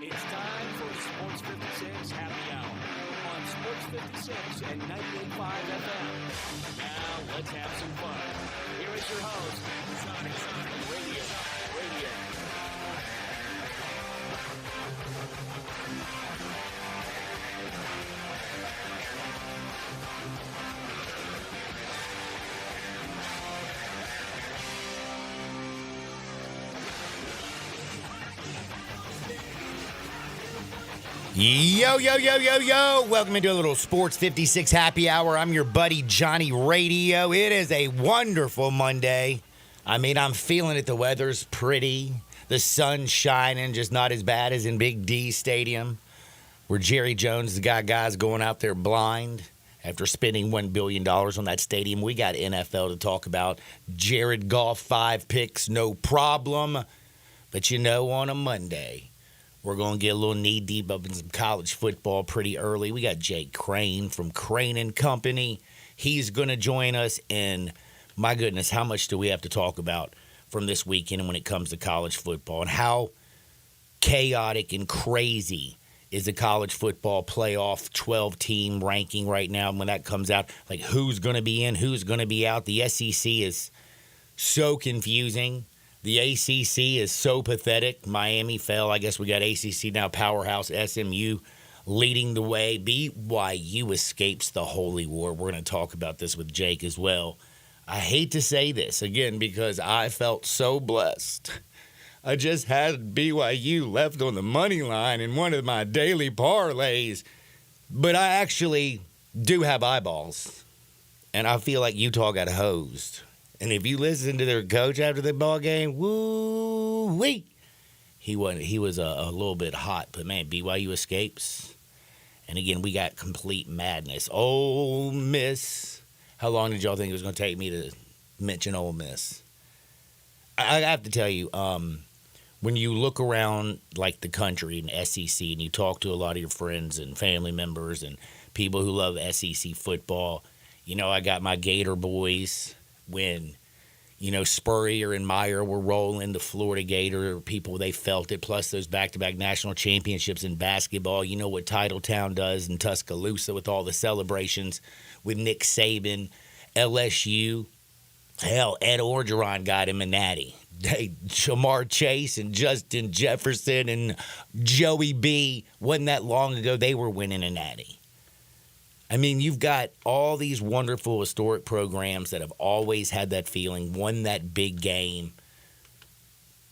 It's time for Sports 56 Happy Hour on Sports 56 and 98.5 FM. Now let's have some fun. Here is your host, Sonic Radio. Yo. Welcome into a little Sports 56 Happy Hour. I'm your buddy Johnny Radio. It is a wonderful Monday. I mean, I'm feeling it. The weather's pretty. The sun's shining, just not as bad as in Big D Stadium, where Jerry Jones, the guy's going out there blind after spending $1 billion on that stadium. We got NFL to talk about. Jared Goff, 5 picks, no problem. But you know, on a Monday, we're going to get a little knee-deep up in some college football pretty early. We got Jake Crane from Crane & Company. He's going to join us, and my goodness, how much do we have to talk about from this weekend when it comes to college football, and how chaotic and crazy is the college football playoff 12-team ranking right now when that comes out? Like, who's going to be in, who's going to be out? The SEC is so confusing. The ACC is so pathetic. Miami fell. I guess we got ACC now, powerhouse SMU leading the way. BYU escapes the holy war. We're going to talk about this with Jake as well. I hate to say this again because I felt so blessed. I just had BYU left on the money line in one of my daily parlays, but I actually do have eyeballs, and I feel like Utah got hosed. And if you listen to their coach after the ball game, woo-wee, he was a little bit hot. But, man, BYU escapes. And, again, we got complete madness. Ole Miss. How long did y'all think it was going to take me to mention Ole Miss? I have to tell you, when you look around, like, the country and SEC and you talk to a lot of your friends and family members and people who love SEC football, you know, I got my Gator boys. When, you know, Spurrier and Meyer were rolling, the Florida Gator people, they felt it. Plus those back-to-back national championships in basketball. You know what Titletown does in Tuscaloosa with all the celebrations with Nick Saban, LSU. Hell, Ed Orgeron got him a natty. Jamar Chase and Justin Jefferson and Joey B. Wasn't that long ago they were winning a natty. I mean, you've got all these wonderful historic programs that have always had that feeling, won that big game,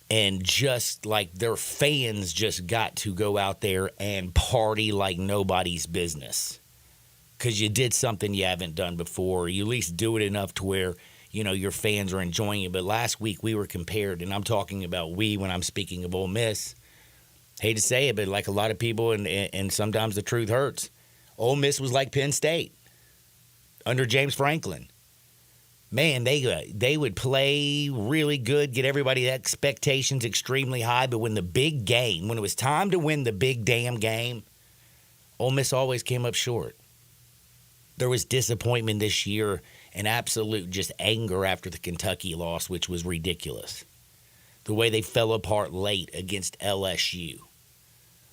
and just like their fans just got to go out there and party like nobody's business because you did something you haven't done before. You at least do it enough to where, you know, your fans are enjoying it. But last week we were compared, and I'm talking about we when I'm speaking of Ole Miss. Hate to say it, but like a lot of people, and sometimes the truth hurts, Ole Miss was like Penn State under James Franklin. Man, they would play really good, get everybody's expectations extremely high, but when the big game, when it was time to win the big damn game, Ole Miss always came up short. There was disappointment this year and absolute just anger after the Kentucky loss, which was ridiculous. The way they fell apart late against LSU.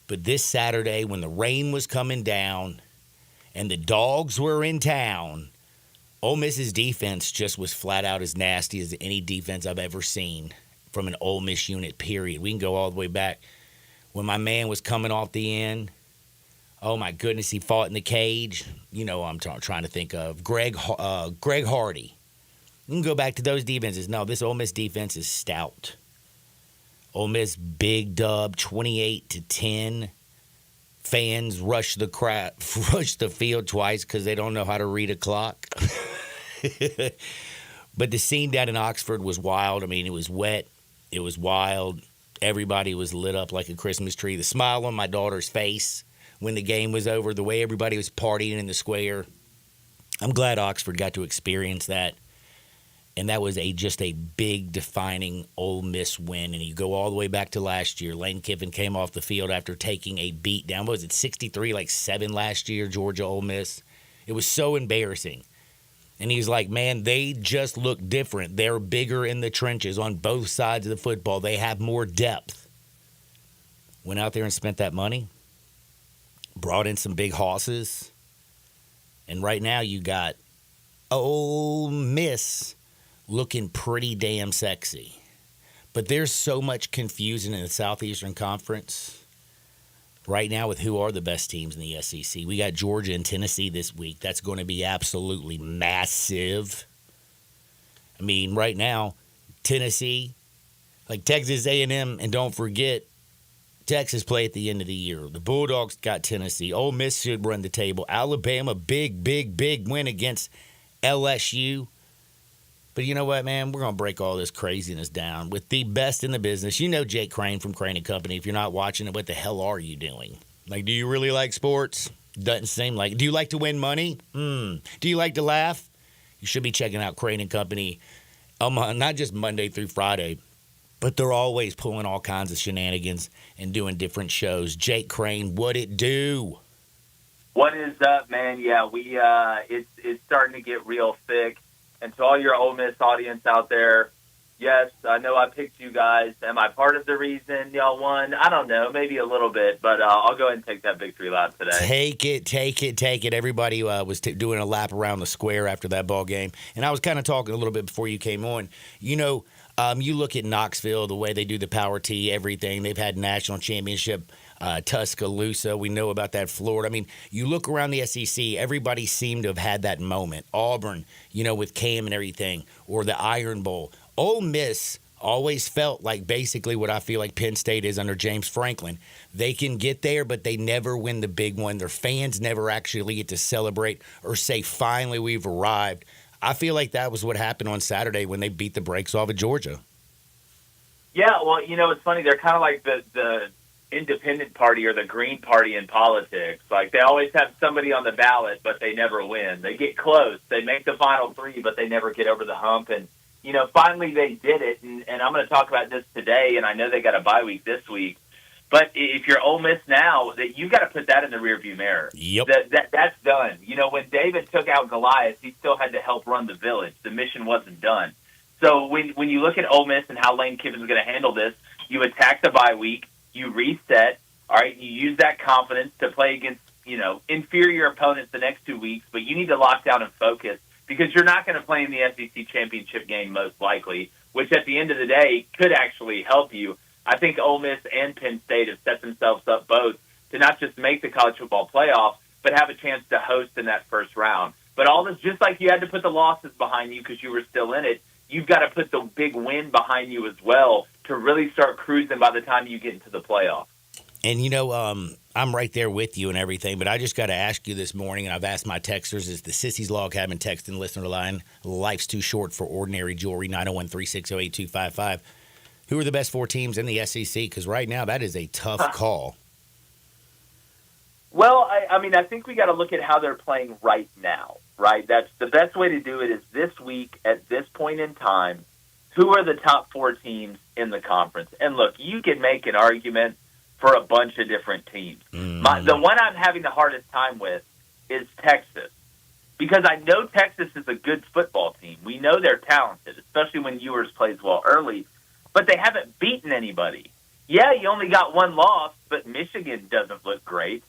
But this Saturday, when the rain was coming down and the dogs were in town, Ole Miss's defense just was flat out as nasty as any defense I've ever seen from an Ole Miss unit, period. We can go all the way back when my man was coming off the end. Oh, my goodness, he fought in the cage. You know I'm trying to think of. Greg Hardy. You can go back to those defenses. No, this Ole Miss defense is stout. Ole Miss big dub, 28-10. Fans rush the field twice because they don't know how to read a clock. But the scene down in Oxford was wild. I mean, it was wet. It was wild. Everybody was lit up like a Christmas tree. The smile on my daughter's face when the game was over, the way everybody was partying in the square. I'm glad Oxford got to experience that. And that was just a big defining Ole Miss win. And you go all the way back to last year. Lane Kiffin came off the field after taking a beat down. What was it, 63-7 last year, Georgia Ole Miss? It was so embarrassing. And he's like, man, they just look different. They're bigger in the trenches on both sides of the football. They have more depth. went out there and spent that money, brought in some big hosses, and right now you got Ole Miss looking pretty damn sexy. But there's so much confusion in the Southeastern Conference right now with who are the best teams in the SEC. We got Georgia and Tennessee this week. That's going to be absolutely massive. I mean, right now, Tennessee, like Texas A&M, and don't forget, Texas play at the end of the year. The Bulldogs got Tennessee. Ole Miss should run the table. Alabama, big win against LSU. But you know what, man? We're going to break all this craziness down with the best in the business. You know Jake Crane from Crane & Company. If you're not watching it, what the hell are you doing? Like, do you really like sports? Doesn't seem like. Do you like to win money? Do you like to laugh? You should be checking out Crane & Company, not just Monday through Friday, but they're always pulling all kinds of shenanigans and doing different shows. Jake Crane, what it do? What is up, man? Yeah, it's starting to get real thick. And to all your Ole Miss audience out there, yes, I know I picked you guys. Am I part of the reason y'all won? I don't know, maybe a little bit, but I'll go ahead and take that victory lap today. Take it. Everybody was doing a lap around the square after that ball game. And I was kind of talking a little bit before you came on. You know, you look at Knoxville, the way they do the power tee, everything. They've had national championship, Tuscaloosa. We know about that, Florida. I mean, you look around the SEC, everybody seemed to have had that moment. Auburn, you know, with Cam and everything, or the Iron Bowl. Ole Miss always felt like basically what I feel like Penn State is under James Franklin. They can get there, but they never win the big one. Their fans never actually get to celebrate or say, finally, we've arrived. I feel like that was what happened on Saturday when they beat the brakes off of Georgia. Yeah, well, you know, it's funny. They're kind of like the independent party or the Green Party in politics. Like, they always have somebody on the ballot, but they never win. They get close. They make the final three, but they never get over the hump. And, you know, finally they did it. And I'm going to talk about this today, and I know they got a bye week this week. But if you're Ole Miss now, that you got to put that in the rearview mirror. Yep. That's done. You know, when David took out Goliath, he still had to help run the village. The mission wasn't done. So when you look at Ole Miss and how Lane Kiffin's going to handle this, you attack the bye week, you reset, all right, you use that confidence to play against, you know, inferior opponents the next 2 weeks, but you need to lock down and focus because you're not going to play in the SEC championship game most likely, which at the end of the day could actually help you. I think Ole Miss and Penn State have set themselves up both to not just make the college football playoff, but have a chance to host in that first round. But all this, just like you had to put the losses behind you because you were still in it, you've got to put the big win behind you as well to really start cruising by the time you get into the playoff. And, you know, I'm right there with you and everything, but I just got to ask you this morning, and I've asked my texters, is the Sissy's Log Cabin text and listener line, life's too short for ordinary jewelry, 901-360-8255. Who are the best four teams in the SEC? Because right now that is a tough call. Well, I mean, I think we got to look at how they're playing right now, right? That's the best way to do it is this week at this point in time, who are the top four teams in the conference? And look, you can make an argument for a bunch of different teams. Mm-hmm. The one I'm having the hardest time with is Texas, because I know Texas is a good football team. We know they're talented, especially when Ewers plays well early, but they haven't beaten anybody. Yeah, you only got one loss, but Michigan doesn't look great.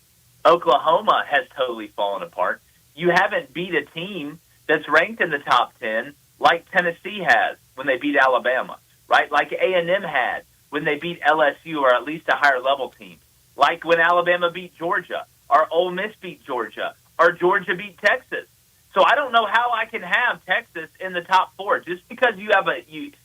Oklahoma has totally fallen apart. You haven't beat a team that's ranked in the top 10 like Tennessee has when they beat Alabama, right? Like A&M had when they beat LSU or at least a higher level team. Like when Alabama beat Georgia, or Ole Miss beat Georgia, or Georgia beat Texas. So I don't know how I can have Texas in the top four. Just because you have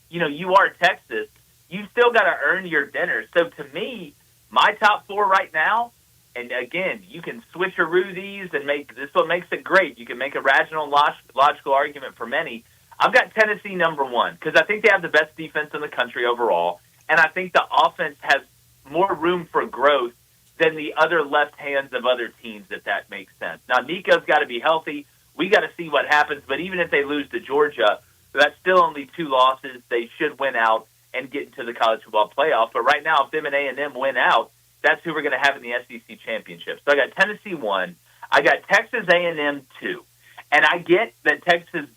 you are Texas, you still got to earn your dinner. So to me, my top four right now, and again, you can switcheroo these and this is what makes it great. You can make a rational, logical argument for many. I've got Tennessee number one because I think they have the best defense in the country overall, and I think the offense has more room for growth than the other left hands of other teams, if that makes sense. Now, Nico's got to be healthy. We got to see what happens, but even if they lose to Georgia, that's still only 2 losses. They should win out and get into the college football playoff. But right now, if them and A&M win out, that's who we're going to have in the SEC championship. So I got Tennessee 1. I got Texas A&M 2. And I get that Texas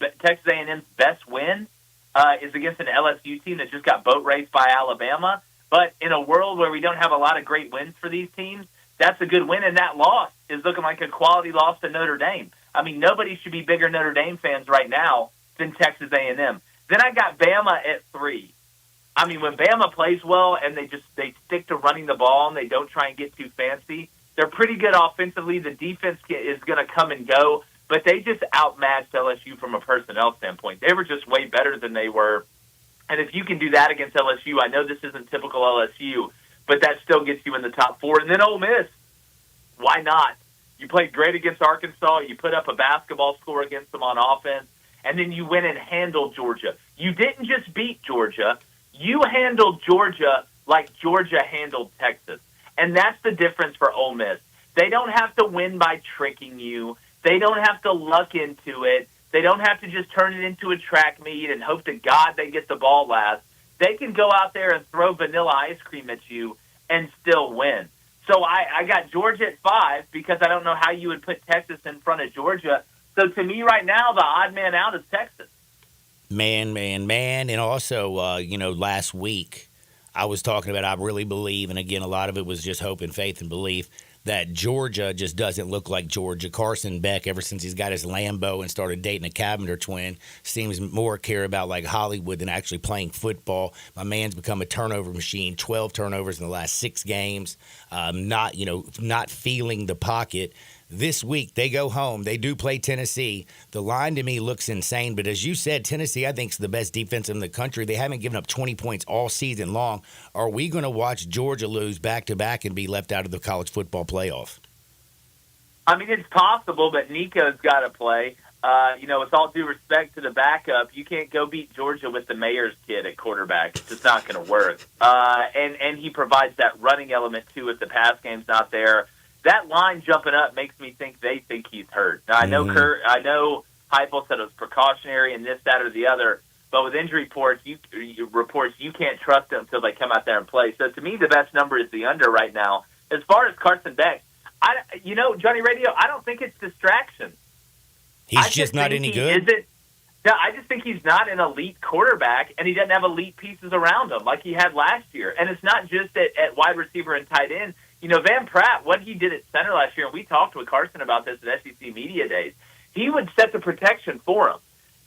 A&M's best win is against an LSU team that just got boat raced by Alabama. But in a world where we don't have a lot of great wins for these teams, that's a good win, and that loss is looking like a quality loss to Notre Dame. I mean, nobody should be bigger Notre Dame fans right now than Texas A&M. Then I got Bama at 3. I mean, when Bama plays well and they stick to running the ball and they don't try and get too fancy, they're pretty good offensively. The defense is going to come and go, but they just outmatched LSU from a personnel standpoint. They were just way better than they were. And if you can do that against LSU, I know this isn't typical LSU, but that still gets you in the top 4. And then Ole Miss, why not? You played great against Arkansas. You put up a basketball score against them on offense, and then you went and handled Georgia. You didn't just beat Georgia. You handled Georgia like Georgia handled Texas. And that's the difference for Ole Miss. They don't have to win by tricking you. They don't have to luck into it. They don't have to just turn it into a track meet and hope to God they get the ball last. They can go out there and throw vanilla ice cream at you and still win. So I got Georgia at 5 because I don't know how you would put Texas in front of Georgia. So to me right now, the odd man out is Texas. Man. And also, last week I was talking about I really believe, and again, a lot of it was just hope and faith and belief, that Georgia just doesn't look like Georgia. Carson Beck, ever since he's got his Lambo and started dating a Cavender twin, seems more care about like Hollywood than actually playing football. My man's become a turnover machine, 12 turnovers in the last 6 games, not feeling the pocket. This week, they go home. They do play Tennessee. The line to me looks insane, but as you said, Tennessee, I think, is the best defense in the country. They haven't given up 20 points all season long. Are we going to watch Georgia lose back-to-back and be left out of the college football playoff? I mean, it's possible, but Nico's got to play. With all due respect to the backup, you can't go beat Georgia with the mayor's kid at quarterback. It's just not going to work. And he provides that running element, too, if the pass game's not there. That line jumping up makes me think they think he's hurt. Now, I know Heupel said it was precautionary and this, that, or the other, but with injury reports, you can't trust them until they come out there and play. So to me, the best number is the under right now. As far as Carson Beck, Johnny Radio, I don't think it's distraction. He's just not any good? No, I just think he's not an elite quarterback, and he doesn't have elite pieces around him like he had last year. And it's not just at wide receiver and tight end. Van Pratt, what he did at center last year, and we talked with Carson about this at SEC Media Days, he would set the protection for him.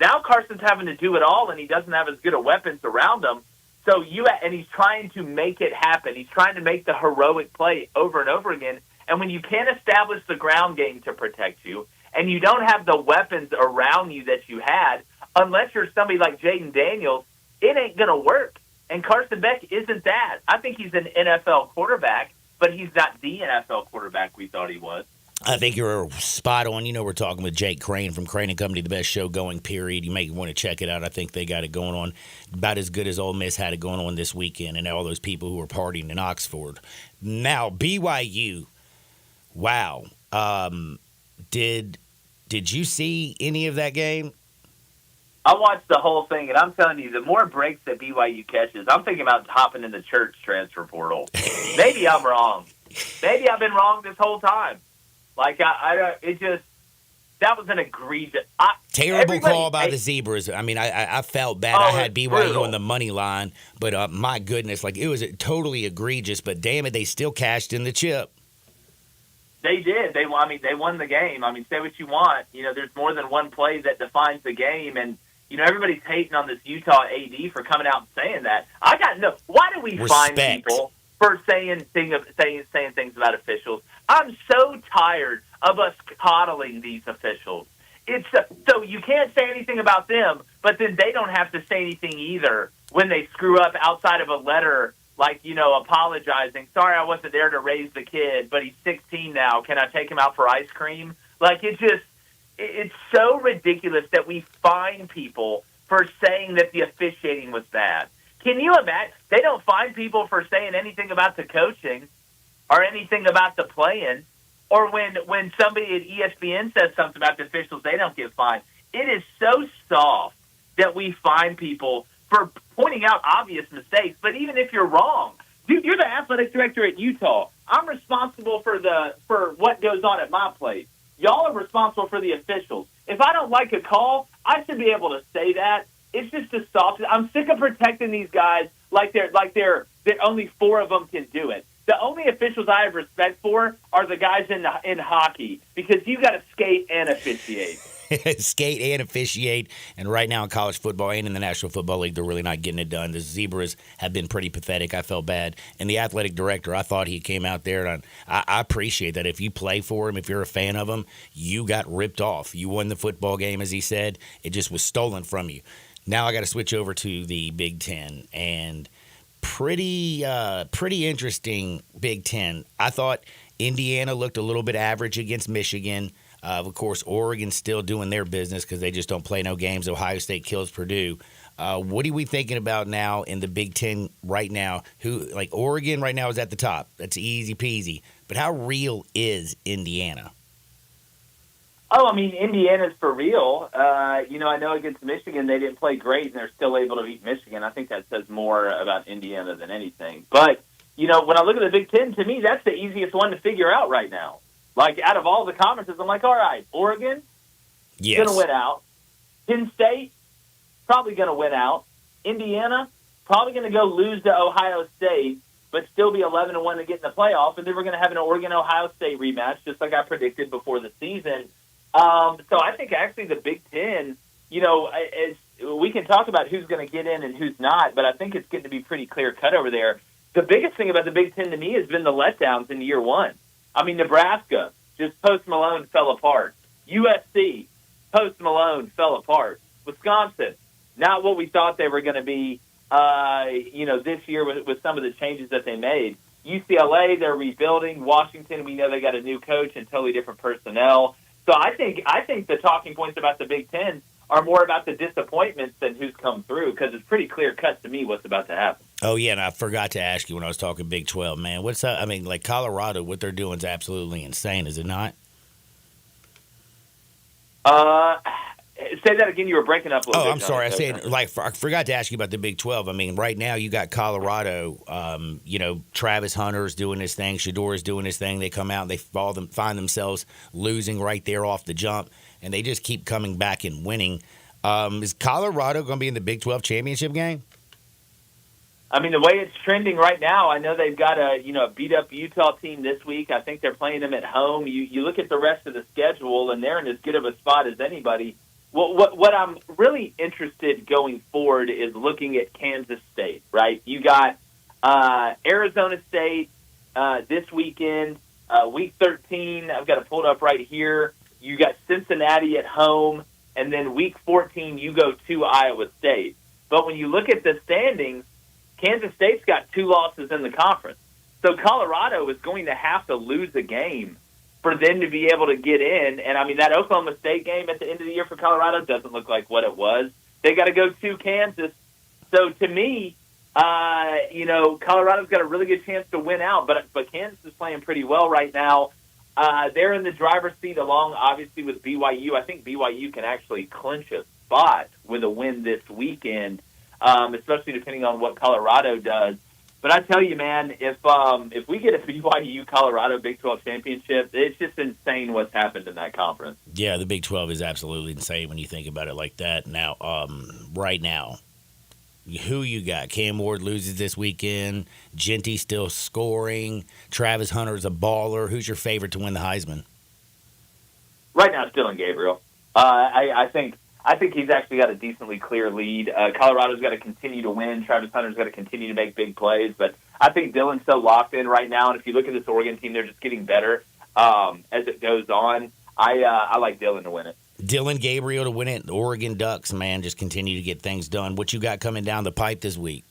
Now Carson's having to do it all, and he doesn't have as good of weapons around him. And he's trying to make it happen. He's trying to make the heroic play over and over again. And when you can't establish the ground game to protect you, and you don't have the weapons around you that you had, unless you're somebody like Jaden Daniels, it ain't going to work. And Carson Beck isn't that. I think he's an NFL quarterback, but he's not the NFL quarterback we thought he was. I think you're spot on. We're talking with Jake Crane from Crane & Company, the best show going, period. You may want to check it out. I think they got it going on about as good as Ole Miss had it going on this weekend and all those people who were partying in Oxford. Now, BYU, wow. Did you see any of that game? I watched the whole thing, and I'm telling you, the more breaks that BYU catches, I'm thinking about hopping in the church transfer portal. Maybe I'm wrong. Maybe I've been wrong this whole time. That was an egregious. Terrible call by the Zebras. I mean, I felt bad. I had BYU brutal on the money line, but my goodness, it was totally egregious, but damn it, they still cashed in the chip. They did. They won the game. I mean, say what you want. There's more than one play that defines the game, and everybody's hating on this Utah AD for coming out and saying that. I got no. Why do we find people for saying things about officials? I'm so tired of us coddling these officials. So you can't say anything about them, but then they don't have to say anything either when they screw up outside of a letter. Apologizing. Sorry, I wasn't there to raise the kid, but he's 16 now. Can I take him out for ice cream? It's so ridiculous that we fine people for saying that the officiating was bad. Can you imagine? They don't fine people for saying anything about the coaching or anything about the playing, or when somebody at ESPN says something about the officials, they don't get fined. It is so soft that we fine people for pointing out obvious mistakes. But even if you're wrong, dude, you're the athletic director at Utah. I'm responsible for what goes on at my place. Y'all are responsible for the officials. If I don't like a call, I should be able to say that. It's just a soft. I'm sick of protecting these guys like they're that only 4 of them can do it. The only officials I have respect for are the guys in hockey, because you got to skate and officiate. Skate and officiate, and right now in college football and in the National Football League, they're really not getting it done. The Zebras have been pretty pathetic. I felt bad. And the athletic director, I thought he came out there, and I appreciate that. If you play for him, if you're a fan of him, you got ripped off. You won the football game, as he said. It just was stolen from you. Now I got to switch over to the Big Ten, and pretty interesting Big Ten. I thought Indiana looked a little bit average against Michigan. Of course, Oregon's still doing their business because they just don't play no games. Ohio State kills Purdue. What are we thinking about now in the Big Ten right now? Oregon right now is at the top. That's easy peasy. But how real is Indiana? Oh, I mean, Indiana's for real. I know against Michigan they didn't play great, and they're still able to beat Michigan. I think that says more about Indiana than anything. But, when I look at the Big Ten, to me, that's the easiest one to figure out right now. Like, out of all the conferences, I'm like, all right, Oregon, going to win out. Penn State, probably going to win out. Indiana, probably going to go lose to Ohio State, but still be 11-1 to get in the playoff. And then we're going to have an Oregon-Ohio State rematch, just like I predicted before the season. So I think actually the Big Ten, we can talk about who's going to get in and who's not, but I think it's getting to be pretty clear-cut over there. The biggest thing about the Big Ten to me has been the letdowns in year one. I mean, Nebraska, just Post Malone fell apart. USC, Post Malone fell apart. Wisconsin, not what we thought they were going to be, this year with some of the changes that they made. UCLA, they're rebuilding. Washington, we know they got a new coach and totally different personnel. So I think the talking points about the Big Ten are more about the disappointments than who's come through, because it's pretty clear cut to me what's about to happen. Oh, yeah, and I forgot to ask you when I was talking Big 12, man. What's up? I mean, like Colorado, what they're doing is absolutely insane, is it not? Say that again. You were breaking up a little bit. Oh, I'm sorry. I forgot to ask you about the Big 12. I mean, right now you got Colorado, Travis Hunter's doing his thing. Shedor's doing his thing. They come out and they find themselves losing right there off the jump, and they just keep coming back and winning. Is Colorado going to be in the Big 12 championship game? I mean, the way it's trending right now, I know they've got a beat-up Utah team this week. I think they're playing them at home. You look at the rest of the schedule, and they're in as good of a spot as anybody. Well, what I'm really interested going forward is looking at Kansas State, right? You got Arizona State this weekend, Week 13. I've got it pulled up right here. You got Cincinnati at home, and then Week 14 you go to Iowa State. But when you look at the standings, Kansas State's got 2 losses in the conference. So Colorado is going to have to lose a game for them to be able to get in. And, I mean, that Oklahoma State game at the end of the year for Colorado doesn't look like what it was. They got to go to Kansas. So, to me, Colorado's got a really good chance to win out, but Kansas is playing pretty well right now. They're in the driver's seat along, obviously, with BYU. I think BYU can actually clinch a spot with a win this weekend, especially depending on what Colorado does. But I tell you, man, if we get a BYU Colorado Big 12 championship, it's just insane what's happened in that conference. Yeah, the Big 12 is absolutely insane when you think about it like that. Now, right now, who you got? Cam Ward loses this weekend. Genty still scoring. Travis Hunter's a baller. Who's your favorite to win the Heisman? Right now, it's Dylan Gabriel. I think he's actually got a decently clear lead. Colorado's got to continue to win. Travis Hunter's got to continue to make big plays. But I think Dylan's so locked in right now. And if you look at this Oregon team, they're just getting better as it goes on. I like Dylan to win it. Dylan Gabriel to win it. The Oregon Ducks, man, just continue to get things done. What you got coming down the pipe this week?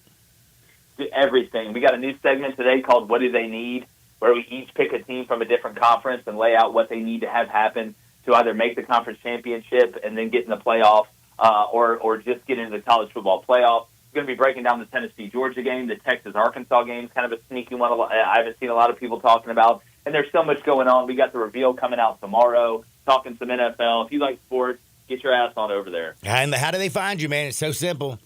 Everything. We got a new segment today called What Do They Need, where we each pick a team from a different conference and lay out what they need to have happen to either make the conference championship and then get in the playoff or just get into the college football playoff. We're going to be breaking down the Tennessee-Georgia game, the Texas-Arkansas game, kind of a sneaky one I haven't seen a lot of people talking about. And there's so much going on. We got the reveal coming out tomorrow, talking some NFL. If you like sports, get your ass on over there. And how do they find you, man? It's so simple.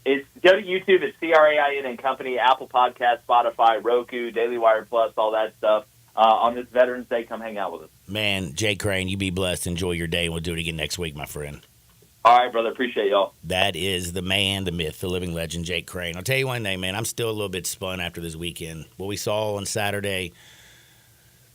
Go to YouTube. It's CRAIN and Company, Apple Podcasts, Spotify, Roku, Daily Wire Plus, all that stuff. On this Veterans Day, come hang out with us. Man, Jay Crane, you be blessed. Enjoy your day. We'll do it again next week, my friend. All right, brother. Appreciate y'all. That is the man, the myth, the living legend, Jake Crane. I'll tell you one thing, man. I'm still a little bit spun after this weekend. What we saw on Saturday,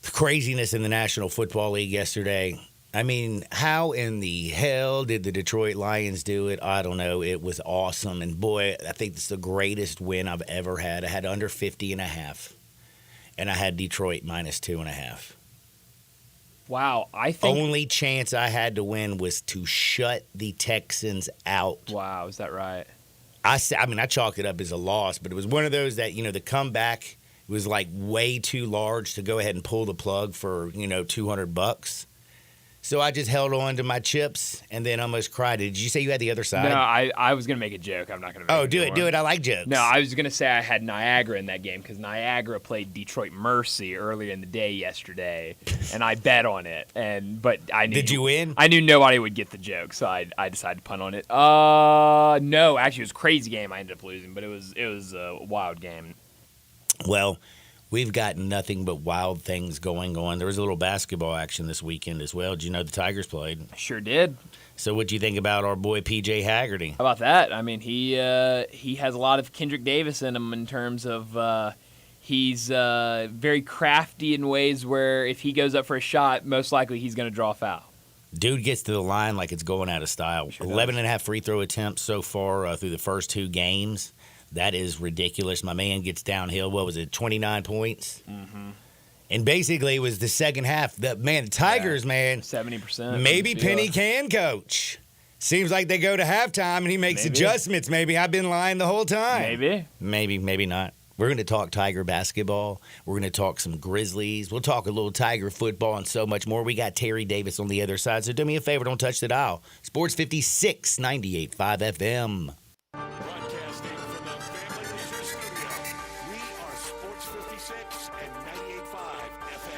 the craziness in the National Football League yesterday. I mean, how in the hell did the Detroit Lions do it? I don't know. It was awesome. And, boy, I think it's the greatest win I've ever had. I had under 50.5, and I had Detroit minus 2.5. Wow, I think. Only chance I had to win was to shut the Texans out. Wow, is that right? I chalked it up as a loss, but it was one of those that, the comeback was like way too large to go ahead and pull the plug for, $200. So I just held on to my chips and then almost cried. Did you say you had the other side? No, I was going to make a joke. I'm not going to make it. Do it. I like jokes. No, I was going to say I had Niagara in that game because Niagara played Detroit Mercy earlier in the day yesterday, and I bet on it. But I knew. Did you win? I knew nobody would get the joke, so I decided to punt on it. No, actually, it was a crazy game. I ended up losing, but it was a wild game. Well, we've got nothing but wild things going on. There was a little basketball action this weekend as well. Did you know the Tigers played? Sure did. So what'd you think about our boy P.J. Haggerty? How about that? I mean, he has a lot of Kendrick Davis in him in terms of he's very crafty in ways where if he goes up for a shot, most likely he's going to draw a foul. Dude gets to the line like it's going out of style. Sure 11.5 free throw attempts so far through the first 2 games. That is ridiculous. My man gets downhill. What was it, 29 points? Mm-hmm. And basically it was the second half. The Tigers, man. 70%. Maybe Penny can coach. Seems like they go to halftime and he makes adjustments. Maybe I've been lying the whole time. Maybe not. We're going to talk Tiger basketball. We're going to talk some Grizzlies. We'll talk a little Tiger football and so much more. We got Terry Davis on the other side. So do me a favor, don't touch the dial. Sports 56, 98.5 FM. Broadcasting from the Family Leisure Studio, we are Sports 56 and 98.5 FM.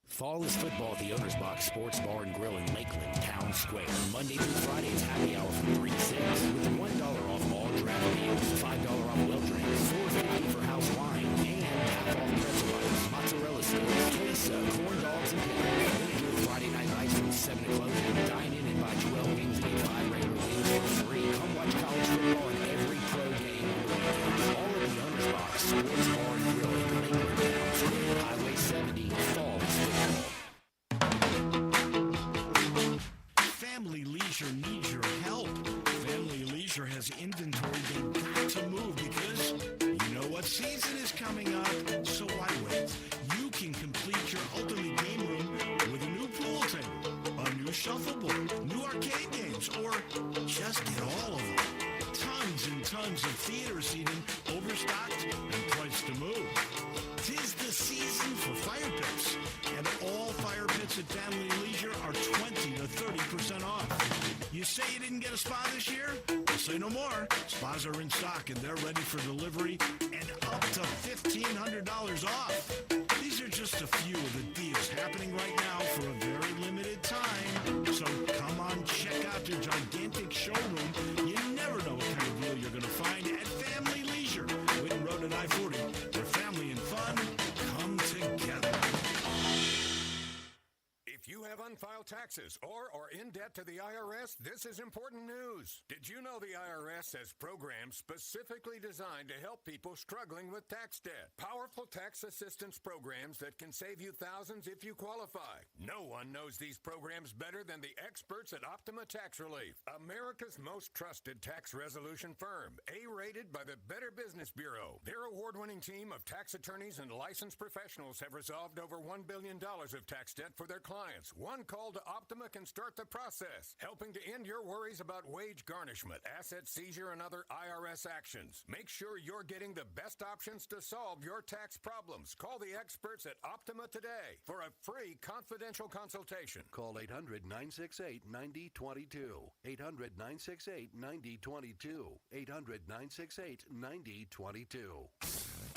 Fall is football at the Owner's Box Sports Bar and Grill in Lakeland, Town Square. Monday through Friday is happy hour from 3 to 6 with $1 off all draft meals, $5 off well drinks, $4.50 for house wine, and half off pretzel bites, mozzarella sticks, queso, corn dogs, and pickles. Then enjoy Friday night lights from 7 to close. Dine in and buy 12 wings and get 5 regular wings for free. Come watch college football and every pro game on the weekends. All at the Owner's Box Sports Bar and Grill in Lakeland, Town Square, Highway 70. Fall is football. Family Leisure needs your help. Family Leisure has inventory they've got to move because you know what season is coming up. So why wait? You can complete your ultimate game room with a new pool table, a new shuffleboard, new arcade games, or just get all of them. Tons and tons of theater seating, overstocked and priced to move. 'Tis the season for fire pits, and all fire pits at Family Leisure are 20 to 30% off. You say you didn't get a spa this year? Well, say no more. Spas are in stock and they're ready for delivery and up to $1,500 off. These are just a few of the deals happening right now for a very limited time. So come on, check out their gigantic showroom. You never know what kind of deal you're going to find at Family Leisure. Whitten Road and I-40, where family and fun come together. If you have unfiled taxes or are in debt to the IRS, this is important news. Did you know the IRS has programs specifically designed to help people struggling with tax debt? Powerful tax assistance programs that can save you thousands if you qualify. No one knows these programs better than the experts at Optima Tax Relief, America's most trusted tax resolution firm, A-rated by the Better Business Bureau. Their award-winning team of tax attorneys and licensed professionals have resolved over $1 billion of tax debt for their clients. One call to Optima can start the process, helping to end your worries about wage garnishment, asset seizure, and other IRS actions. Make sure you're getting the best options to solve your tax problems. Call the experts at Optima today for a free confidential consultation. Call 800-968-9022. 800-968-9022. 800-968-9022.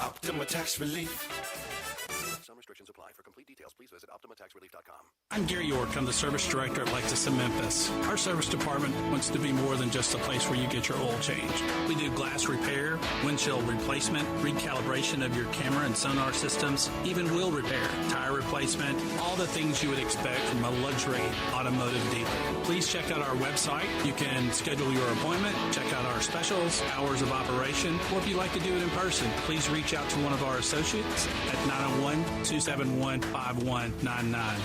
Optima Tax Relief. Some restrictions apply. For complete details, please visit OptimaTaxRelief.com. I'm Gary York. I'm the service director at Lexus in Memphis. Our service department wants to be more than just a place where you get your oil changed. We do glass repair, windshield replacement, recalibration of your camera and sonar systems, even wheel repair, tire replacement, all the things you would expect from a luxury automotive dealer. Please check out our website. You can schedule your appointment, check out our specials, hours of operation, or if you'd like to do it in person, please reach out to one of our associates at 901-271-5199.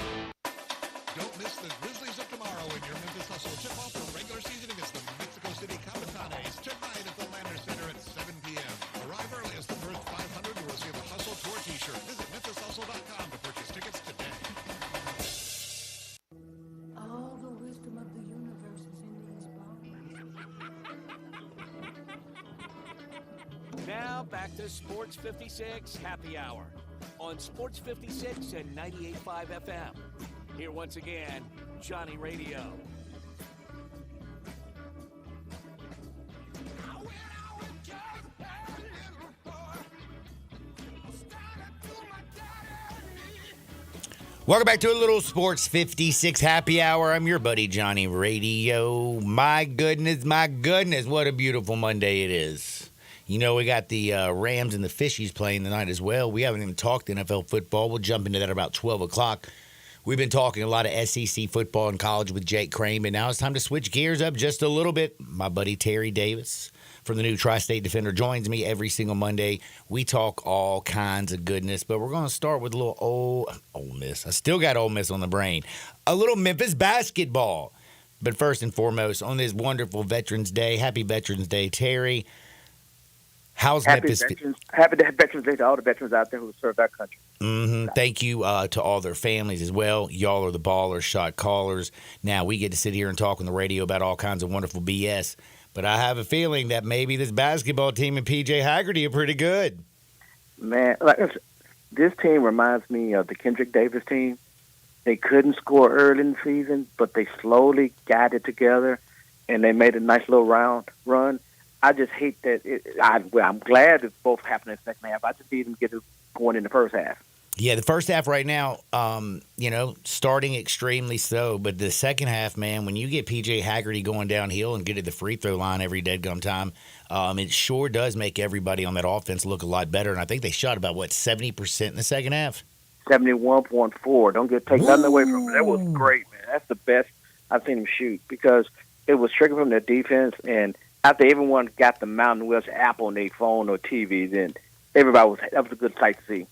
Don't miss the Grizzlies of tomorrow in your Memphis Hustle tip-off for regular season against the Mexico City Capitanes tonight at the Landers Center at 7 p.m. Arrive early as the first 500 will receive a Hustle Tour t-shirt. Visit MemphisHustle.com to purchase tickets today. All the wisdom of the universe is in these bones. Now back to Sports 56 Happy Hour on Sports 56 and 98.5 FM. Here once again, Johnny Radio. Welcome back to a little Sports 56 Happy Hour. I'm your buddy Johnny Radio. My goodness, what a beautiful Monday it is. You know, we got the Rams and the Fishies playing tonight as well. We haven't even talked NFL football. We'll jump into that about 12 o'clock. We've been talking a lot of SEC football in college with Jake Crane, but now it's time to switch gears up just a little bit. My buddy Terry Davis from the new Tri-State Defender joins me every single Monday. We talk all kinds of goodness, but we're going to start with a little Ole Miss. I still got Ole Miss on the brain. A little Memphis basketball. But first and foremost, on this wonderful Veterans Day, happy Veterans Day, Terry. How's Memphis? Happy Veterans Day to all the veterans out there who serve our country. Thank you to all their families as well. Y'all are the ballers, shot callers. Now we get to sit here and talk on the radio about all kinds of wonderful BS. But I have a feeling that maybe this basketball team and P.J. Haggerty are pretty good. Man, this team reminds me of the Kendrick Davis team. They couldn't score early in the season, but they slowly got it together, and they made a nice little run. I just hate that. I'm glad it both happened in the second half. I just need them to get it going in the first half. Yeah, the first half right now, starting extremely slow. But the second half, man, when you get P.J. Haggerty going downhill and get to the free throw line every deadgum time, it sure does make everybody on that offense look a lot better. And I think they shot about, 70% in the second half? 71.4. Don't take nothing away from it. That was great, man. That's the best I've seen them shoot because it was tricking from their defense. And after everyone got the Mountain West app on their phone or TV, then that was a good sight to see.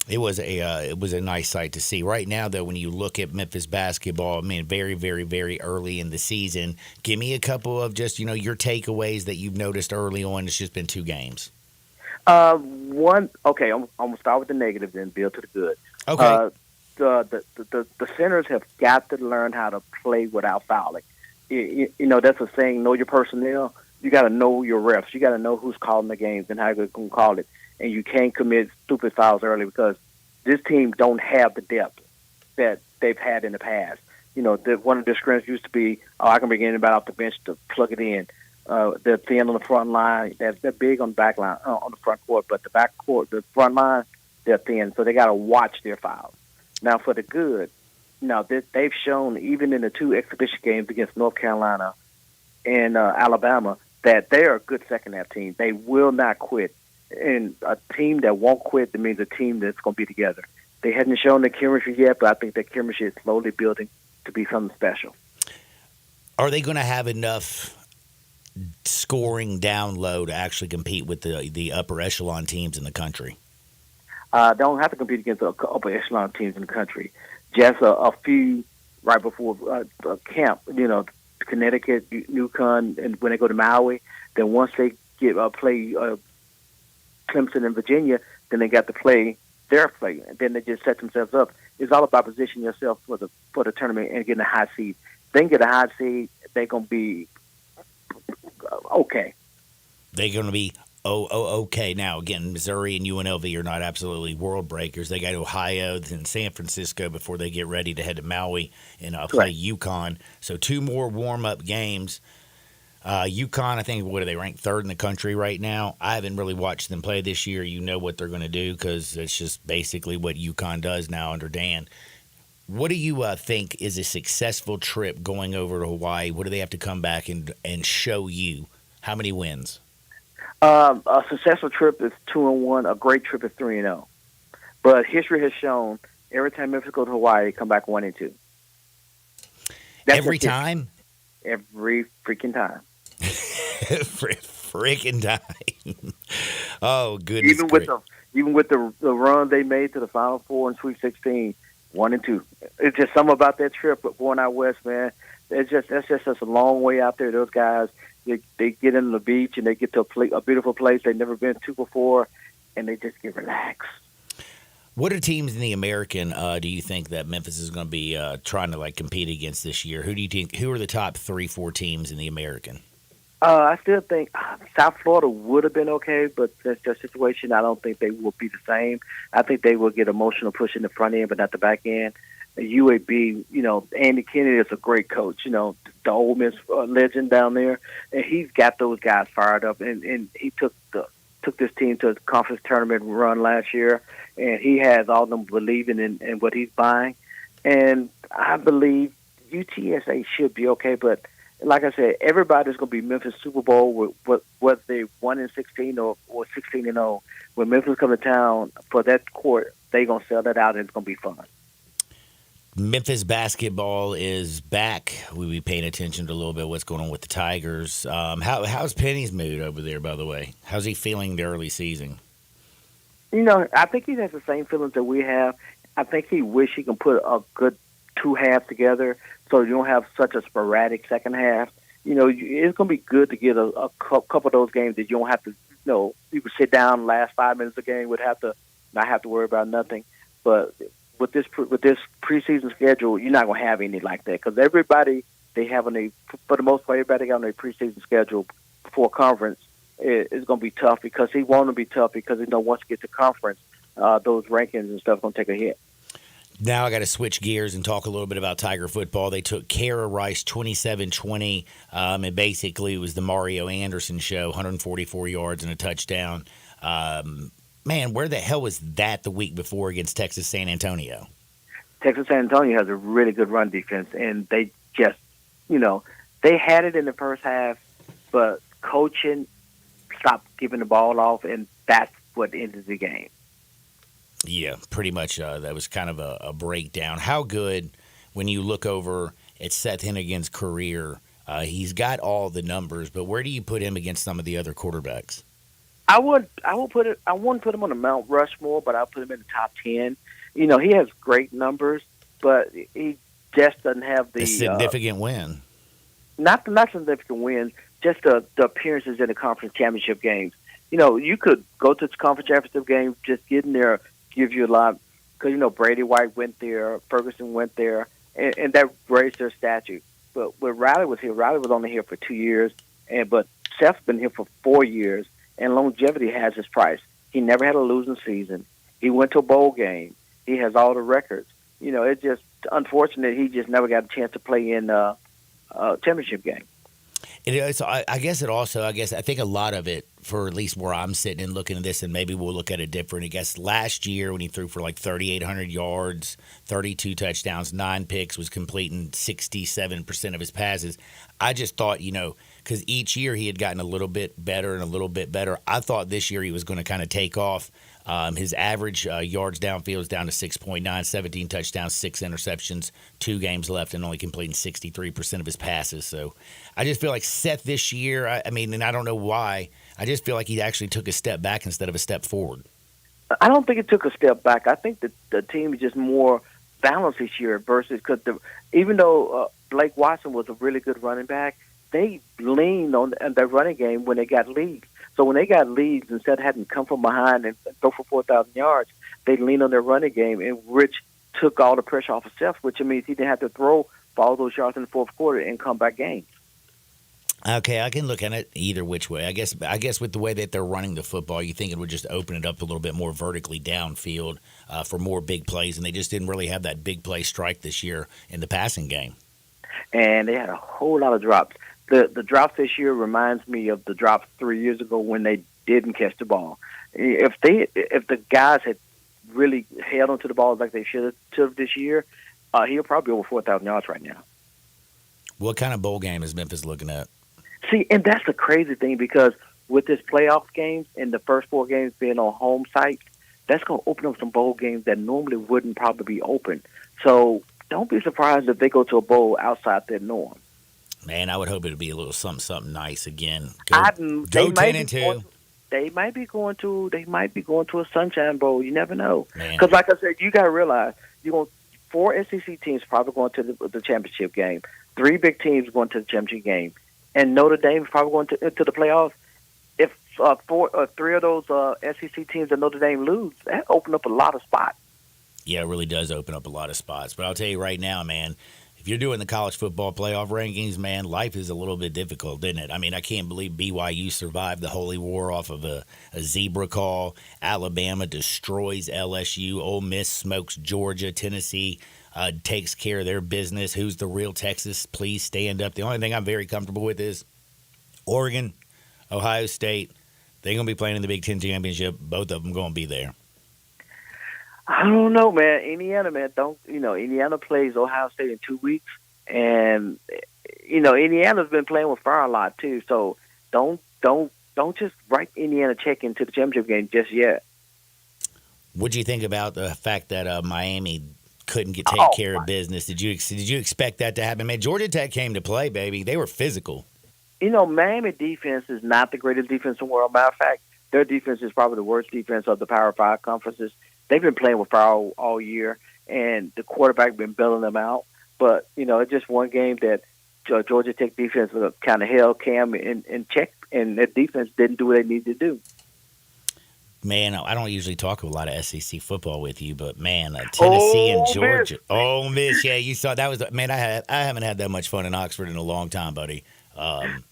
It was a nice sight to see. Right now, though, when you look at Memphis basketball, I mean, very, very, very early in the season. Give me a couple of just, your takeaways that you've noticed early on. It's just been 2 games. I'm going to start with the negative, then build to the good. Okay. The centers have got to learn how to play without fouling. That's a saying, know your personnel. You got to know your refs. You got to know who's calling the games and how you're going to call it. And you can't commit stupid fouls early because this team don't have the depth that they've had in the past. One of the strengths used to be, I can bring anybody off the bench to plug it in. They're thin on the front line. They're big on the back line, on the front court, but the front line, they're thin. So they got to watch their fouls. Now, for the good, they've shown even in the 2 exhibition games against North Carolina and Alabama that they are a good second-half team. They will not quit. And a team that won't quit, that means a team that's going to be together. They hadn't shown the chemistry yet, but I think that chemistry is slowly building to be something special. Are they going to have enough scoring down low to actually compete with the upper echelon teams in the country? They don't have to compete against the upper echelon teams in the country. Just a few right before camp, Connecticut, UConn, and when they go to Maui, then once they play Clemson and Virginia, then they got to play their play, and then they just set themselves up. It's all about positioning yourself for the tournament and getting a high seed. They can get a high seed, they're going to be okay. They're going to be okay. Now, again, Missouri and UNLV are not absolutely world breakers. They got Ohio and San Francisco before they get ready to head to Maui and play UConn. So 2 more warm-up games. UConn, I think, what are they ranked third in the country right now? I haven't really watched them play this year. You know what they're going to do because it's just basically what UConn does now under Dan. What do you think is a successful trip going over to Hawaii? What do they have to come back and show you? How many wins? A successful trip is 2-1. A great trip is 3-0. But history has shown every time Memphis go to Hawaii, they come back 1-2. Every time? Every freaking time. Every freaking time. Oh, goodness. Even with the run they made to the Final Four in Sweet 16, 1-2. It's just something about that trip going out west, man. That's just a long way out there. Those guys, they get in the beach and they get to a beautiful place they've never been to before, and they just get relaxed. What are teams in the American do you think that Memphis is going to be trying to compete against this year? Who do you think? Who are the top 3-4 teams in the American? I still think South Florida would have been okay, but that's their situation. I don't think they will be the same. I think they will get emotional pushing the front end, but not the back end. UAB, Andy Kennedy is a great coach. The Ole Miss legend down there, and he's got those guys fired up. And he took this team to a conference tournament run last year, and he has all of them believing in what he's buying. And I believe UTSA should be okay, but like I said, everybody's going to be Memphis Super Bowl, whether they 1-16 or 16-0. When Memphis come to town for that court, they're going to sell that out, and it's going to be fun. Memphis basketball is back. We'll be paying attention to a little bit what's going on with the Tigers. How's Penny's mood over there, by the way? How's he feeling the early season? I think he has the same feelings that we have. I think he wish he can put a good two halves together so you don't have such a sporadic second half. It's going to be good to get a couple of those games that you don't have to, you could sit down last 5 minutes of the game, not have to worry about nothing. But with this preseason schedule, you're not going to have any like that because everybody for the most part, everybody got on their preseason schedule before conference is going to be tough because he want to be tough because once you get to conference, those rankings and stuff going to take a hit. Now I got to switch gears and talk a little bit about Tiger football. They took Kara Rice 27-20, and basically it was the Mario Anderson show, 144 yards and a touchdown. Man, where the hell was that the week before against Texas San Antonio? Texas San Antonio has a really good run defense, and they just, they had it in the first half, but coaching stopped giving the ball off, and that's what ended the game. Yeah, pretty much. That was kind of a breakdown. How good, when you look over at Seth Hennigan's career, he's got all the numbers, but where do you put him against some of the other quarterbacks? I wouldn't put him on the Mount Rushmore, but I'll put him in the top 10. He has great numbers, but he just doesn't have the significant win. Not significant wins, just the appearances in the conference championship games. You could go to the conference championship game, just get in there, give you a lot, because Brady White went there, Ferguson went there, and that raised their statue. But when Riley was here, Riley was only here for 2 years, but Seth's been here for 4 years. And longevity has its price. He never had a losing season. He went to a bowl game. He has all the records. It's just unfortunate he just never got a chance to play in a championship game. I guess I think a lot of it, for at least where I'm sitting and looking at this, and maybe we'll look at it different. I guess last year when he threw for 3,800 yards, 32 touchdowns, 9 picks, was completing 67% of his passes. I just thought, because each year he had gotten a little bit better and a little bit better. I thought this year he was going to kind of take off. His average yards downfield is down to 6.9, 17 touchdowns, 6 interceptions, 2 games left, and only completing 63% of his passes. So I just feel like Seth this year, and I don't know why, I just feel like he actually took a step back instead of a step forward. I don't think it took a step back. I think that the team is just more balanced this year versus because even though Blake Watson was a really good running back, they leaned on their running game when they got leads. So when they got leads, instead of having to come from behind and throw for 4,000 yards, they leaned on their running game, and Rich took all the pressure off of Seth, which means he didn't have to throw for all those yards in the fourth quarter and come back games. Okay, I can look at it either which way. I guess with the way that they're running the football, you think it would just open it up a little bit more vertically downfield for more big plays, and they just didn't really have that big play strike this year in the passing game. And they had a whole lot of drops. the drops this year reminds me of the drops 3 years ago when they didn't catch the ball. If the guys had really held onto the ball like they should have this year, he'll probably be over 4,000 yards right now. What kind of bowl game is Memphis looking at? See, and that's the crazy thing, because with this playoff games and the first 4 games being on home site, that's going to open up some bowl games that normally wouldn't probably be open. So don't be surprised if they go to a bowl outside their norm. Man, I would hope it would be a little something nice again. They Go might 10-2. They might be going to a Sunshine Bowl. You never know. Man. Because, like I said, you got to realize you're going 4 SEC teams probably going to the championship game. 3 big teams going to the championship game, and Notre Dame is probably going to the playoffs. If 3 of those SEC teams that Notre Dame lose, that open up a lot of spots. Yeah, it really does open up a lot of spots. But I'll tell you right now, man, if you're doing the college football playoff rankings, man, life is a little bit difficult, isn't it? I mean, I can't believe BYU survived the Holy War off of a zebra call. Alabama destroys LSU. Ole Miss smokes Georgia. Tennessee takes care of their business. Who's the real Texas? Please stand up. The only thing I'm very comfortable with is Oregon, Ohio State. They're going to be playing in the Big Ten Championship. Both of them going to be there. I don't know, man. Indiana, man, Indiana plays Ohio State in 2 weeks, and Indiana's been playing with fire a lot too. So don't just write Indiana check into the championship game just yet. What do you think about the fact that Miami couldn't take care of business? Did you expect that to happen? Man, Georgia Tech came to play, baby. They were physical. Miami defense is not the greatest defense in the world. Matter of fact, their defense is probably the worst defense of the Power 5 conferences. They've been playing with fire all year, and the quarterback been bailing them out. But, it's just one game that Georgia Tech defense kind of held Cam in check, and their defense didn't do what they needed to do. Man, I don't usually talk a lot of SEC football with you, but, man, Tennessee and Georgia. Ole Miss, yeah, you saw that was – man, I haven't had that much fun in Oxford in a long time, buddy.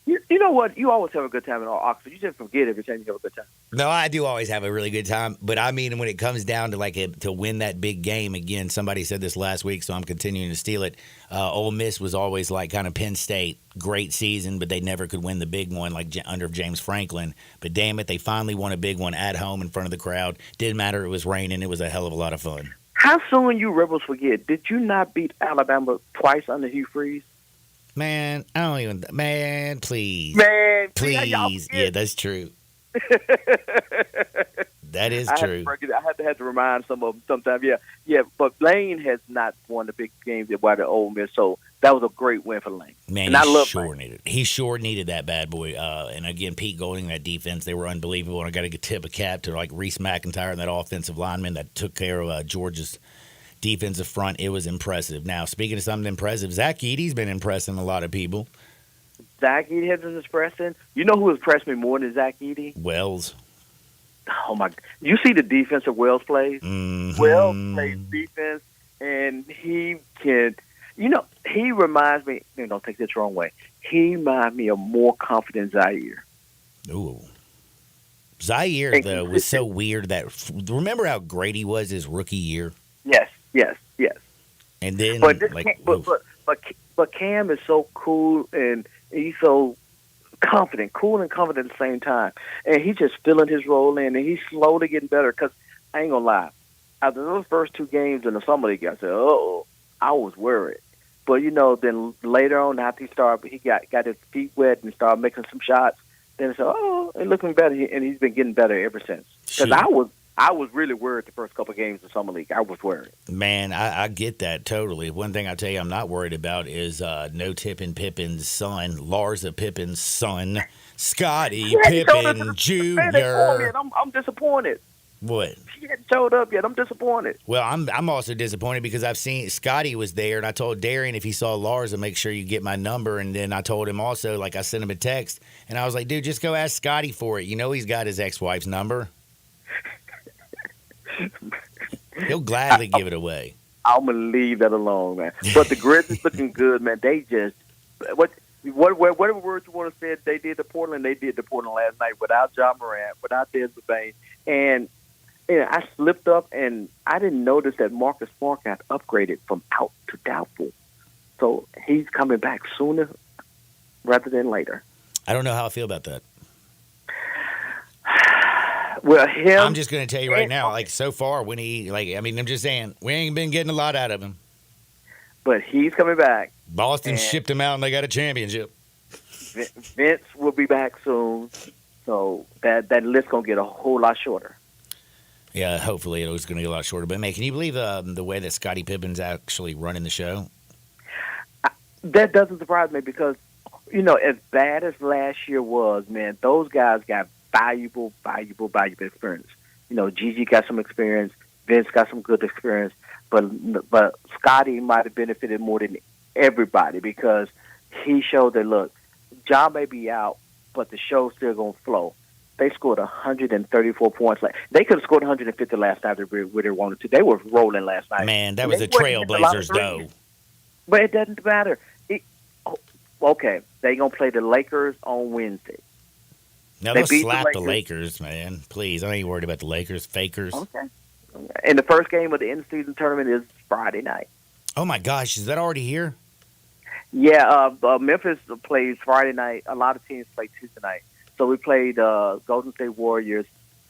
You know what? You always have a good time in Oxford. You just forget every time you have a good time. No, I do always have a really good time. But, I mean, when it comes down to, to win that big game, again, somebody said this last week, so I'm continuing to steal it. Ole Miss was always kind of Penn State. Great season, but they never could win the big one under James Franklin. But, damn it, they finally won a big one at home in front of the crowd. Didn't matter. It was raining. It was a hell of a lot of fun. How soon you Rebels forget? Did you not beat Alabama twice under Hugh Freeze? Man, I don't even. Man, please. Man, please. Yeah, that's true. That is true. I had to remind some of them sometimes. Yeah. But Lane has not won the big games at Ole Miss, so that was a great win for Lane. Man, he sure needed that bad boy. And again, Pete Golding, that defense, they were unbelievable. And I got to tip a cap to Reese McIntyre and that offensive lineman that took care of Georgia's defensive front. It was impressive. Now, speaking of something impressive, Zach Edey's been impressing a lot of people. Zach Edey has been impressing. You know who impressed me more than Zach Edey? Wells. Oh, my. You see the defense that Wells plays? Mm-hmm. Wells plays defense, and he can – he reminds me – don't take this the wrong way. He reminds me of more confident Zaire. Ooh. Zaire, though, was so weird that – remember how great he was his rookie year? Yes. And then, but Cam is so cool, and he's so cool and confident at the same time. And he's just filling his role in, and he's slowly getting better. Because I ain't gonna lie, after those first 2 games in the summer league, I said, I was worried. But then later on, after he got his feet wet and started making some shots, then I said, it's looking better, and he's been getting better ever since. Because I was really worried the first couple of games of Summer League. I was worried. Man, I get that totally. One thing I tell you I'm not worried about is No Tippin Pippin's son, Larsa Pippin's son, Scottie Pippen Jr. I'm disappointed. What? She hadn't showed up yet. I'm disappointed. Well, I'm also disappointed because I've seen Scottie was there, and I told Darian if he saw Larsa, make sure you get my number. And then I told him also, I sent him a text, and I was like, dude, just go ask Scottie for it. He's got his ex-wife's number. He'll gladly give it away. I'm gonna leave that alone, man. But the Grizzlies looking good, man. They just whatever words you want to say, they did to Portland. They did to Portland last night without Ja Morant, without Desmond Bane, and I slipped up and I didn't notice that Marcus Smart got upgraded from out to doubtful. So he's coming back sooner. rather than later. I don't know how I feel about that. Well, him. I'm just going to tell you right now, like so far, when I'm just saying, we ain't been getting a lot out of him. But he's coming back. Boston And shipped him out, and they got a championship. Vince will be back soon, so that list gonna get a whole lot shorter. Yeah, hopefully it was going to get a lot shorter. But, man, can you believe the way that Scottie Pippen's actually running the show? That doesn't surprise me because, as bad as last year was, man, those guys got valuable experience. Gigi got some experience. Vince got some good experience. But Scottie might have benefited more than everybody because he showed that, look, John may be out, but the show's still going to flow. They scored 134 points. They could have scored 150 last night if they wanted to. They were rolling last night. Man, that was the Trailblazers, though. But it doesn't matter. Okay, they going to play the Lakers on Wednesday. Now, they'll slap the Lakers, man. Please, I ain't worried about the Lakers. Fakers. Okay. And the first game of the end-of-season tournament is Friday night. Oh, my gosh. Is that already here? Yeah, Memphis plays Friday night. A lot of teams play Tuesday night. So we played Golden State Warriors.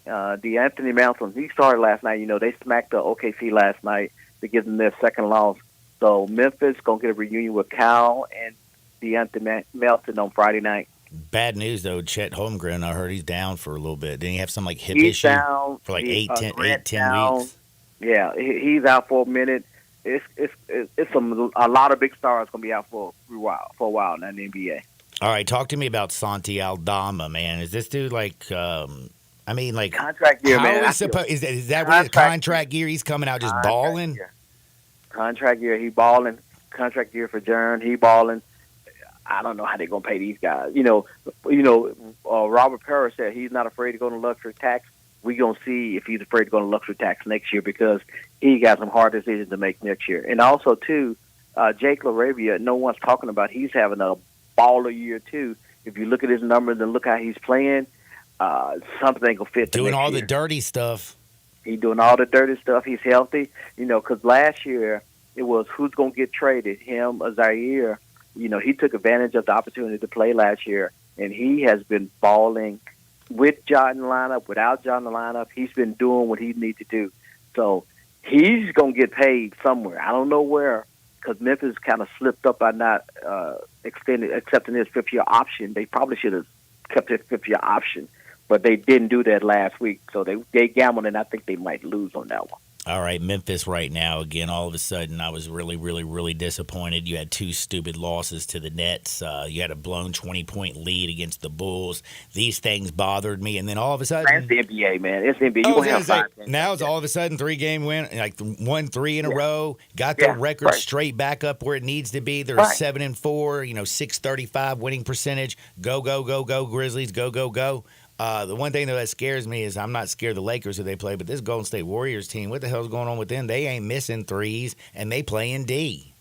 DeAnthony Melton, he started last night. They smacked the OKC last night to give them their second loss. So Memphis going to get a reunion with Cal and DeAnthony Melton on Friday night. Bad news, though. Chet Holmgren, I heard he's down for a little bit. Didn't he have some hip he's issue down, for 10 down. weeks? Yeah, he's out for a minute. It's a lot of big stars going to be out for a while now in the NBA. All right, talk to me about Santi Aldama, man. Is this dude contract year, man? Is that what his contract year? He's coming out just balling? Contract year, he balling. Contract year for Jern, he balling. I don't know how they're gonna pay these guys. Robert Parrish said he's not afraid to go to luxury tax. We're gonna see if he's afraid to go to luxury tax next year because he got some hard decisions to make next year. And also too, Jake LaRavia, no one's talking about. He's having a baller year too. If you look at his numbers and look how he's playing, something ain't gonna fit. Doing all the dirty stuff. He's doing all the dirty stuff. He's healthy, because last year it was who's gonna get traded, him or Zaire. He took advantage of the opportunity to play last year, and he has been balling with John in the lineup, without John in the lineup. He's been doing what he needs to do. So he's going to get paid somewhere. I don't know where because Memphis kind of slipped up by not accepting his fifth-year option. They probably should have kept his fifth-year option, but they didn't do that last week. So they gambled, and I think they might lose on that one. All right, Memphis right now, again, all of a sudden, I was really, really, really disappointed. You had two stupid losses to the Nets. You had a blown 20-point lead against the Bulls. These things bothered me, and then all of a sudden... It's the NBA, man. It's the NBA. Now it's all of a sudden 3-game win, like 1-3 in a row. Got their record straight back up where it needs to be. They're 7-4, .635 winning percentage. Go, go, go, go, Grizzlies. Go, go, go. The one thing that scares me is I'm not scared of the Lakers who they play, but this Golden State Warriors team, what the hell's going on with them? They ain't missing threes, and they play in D.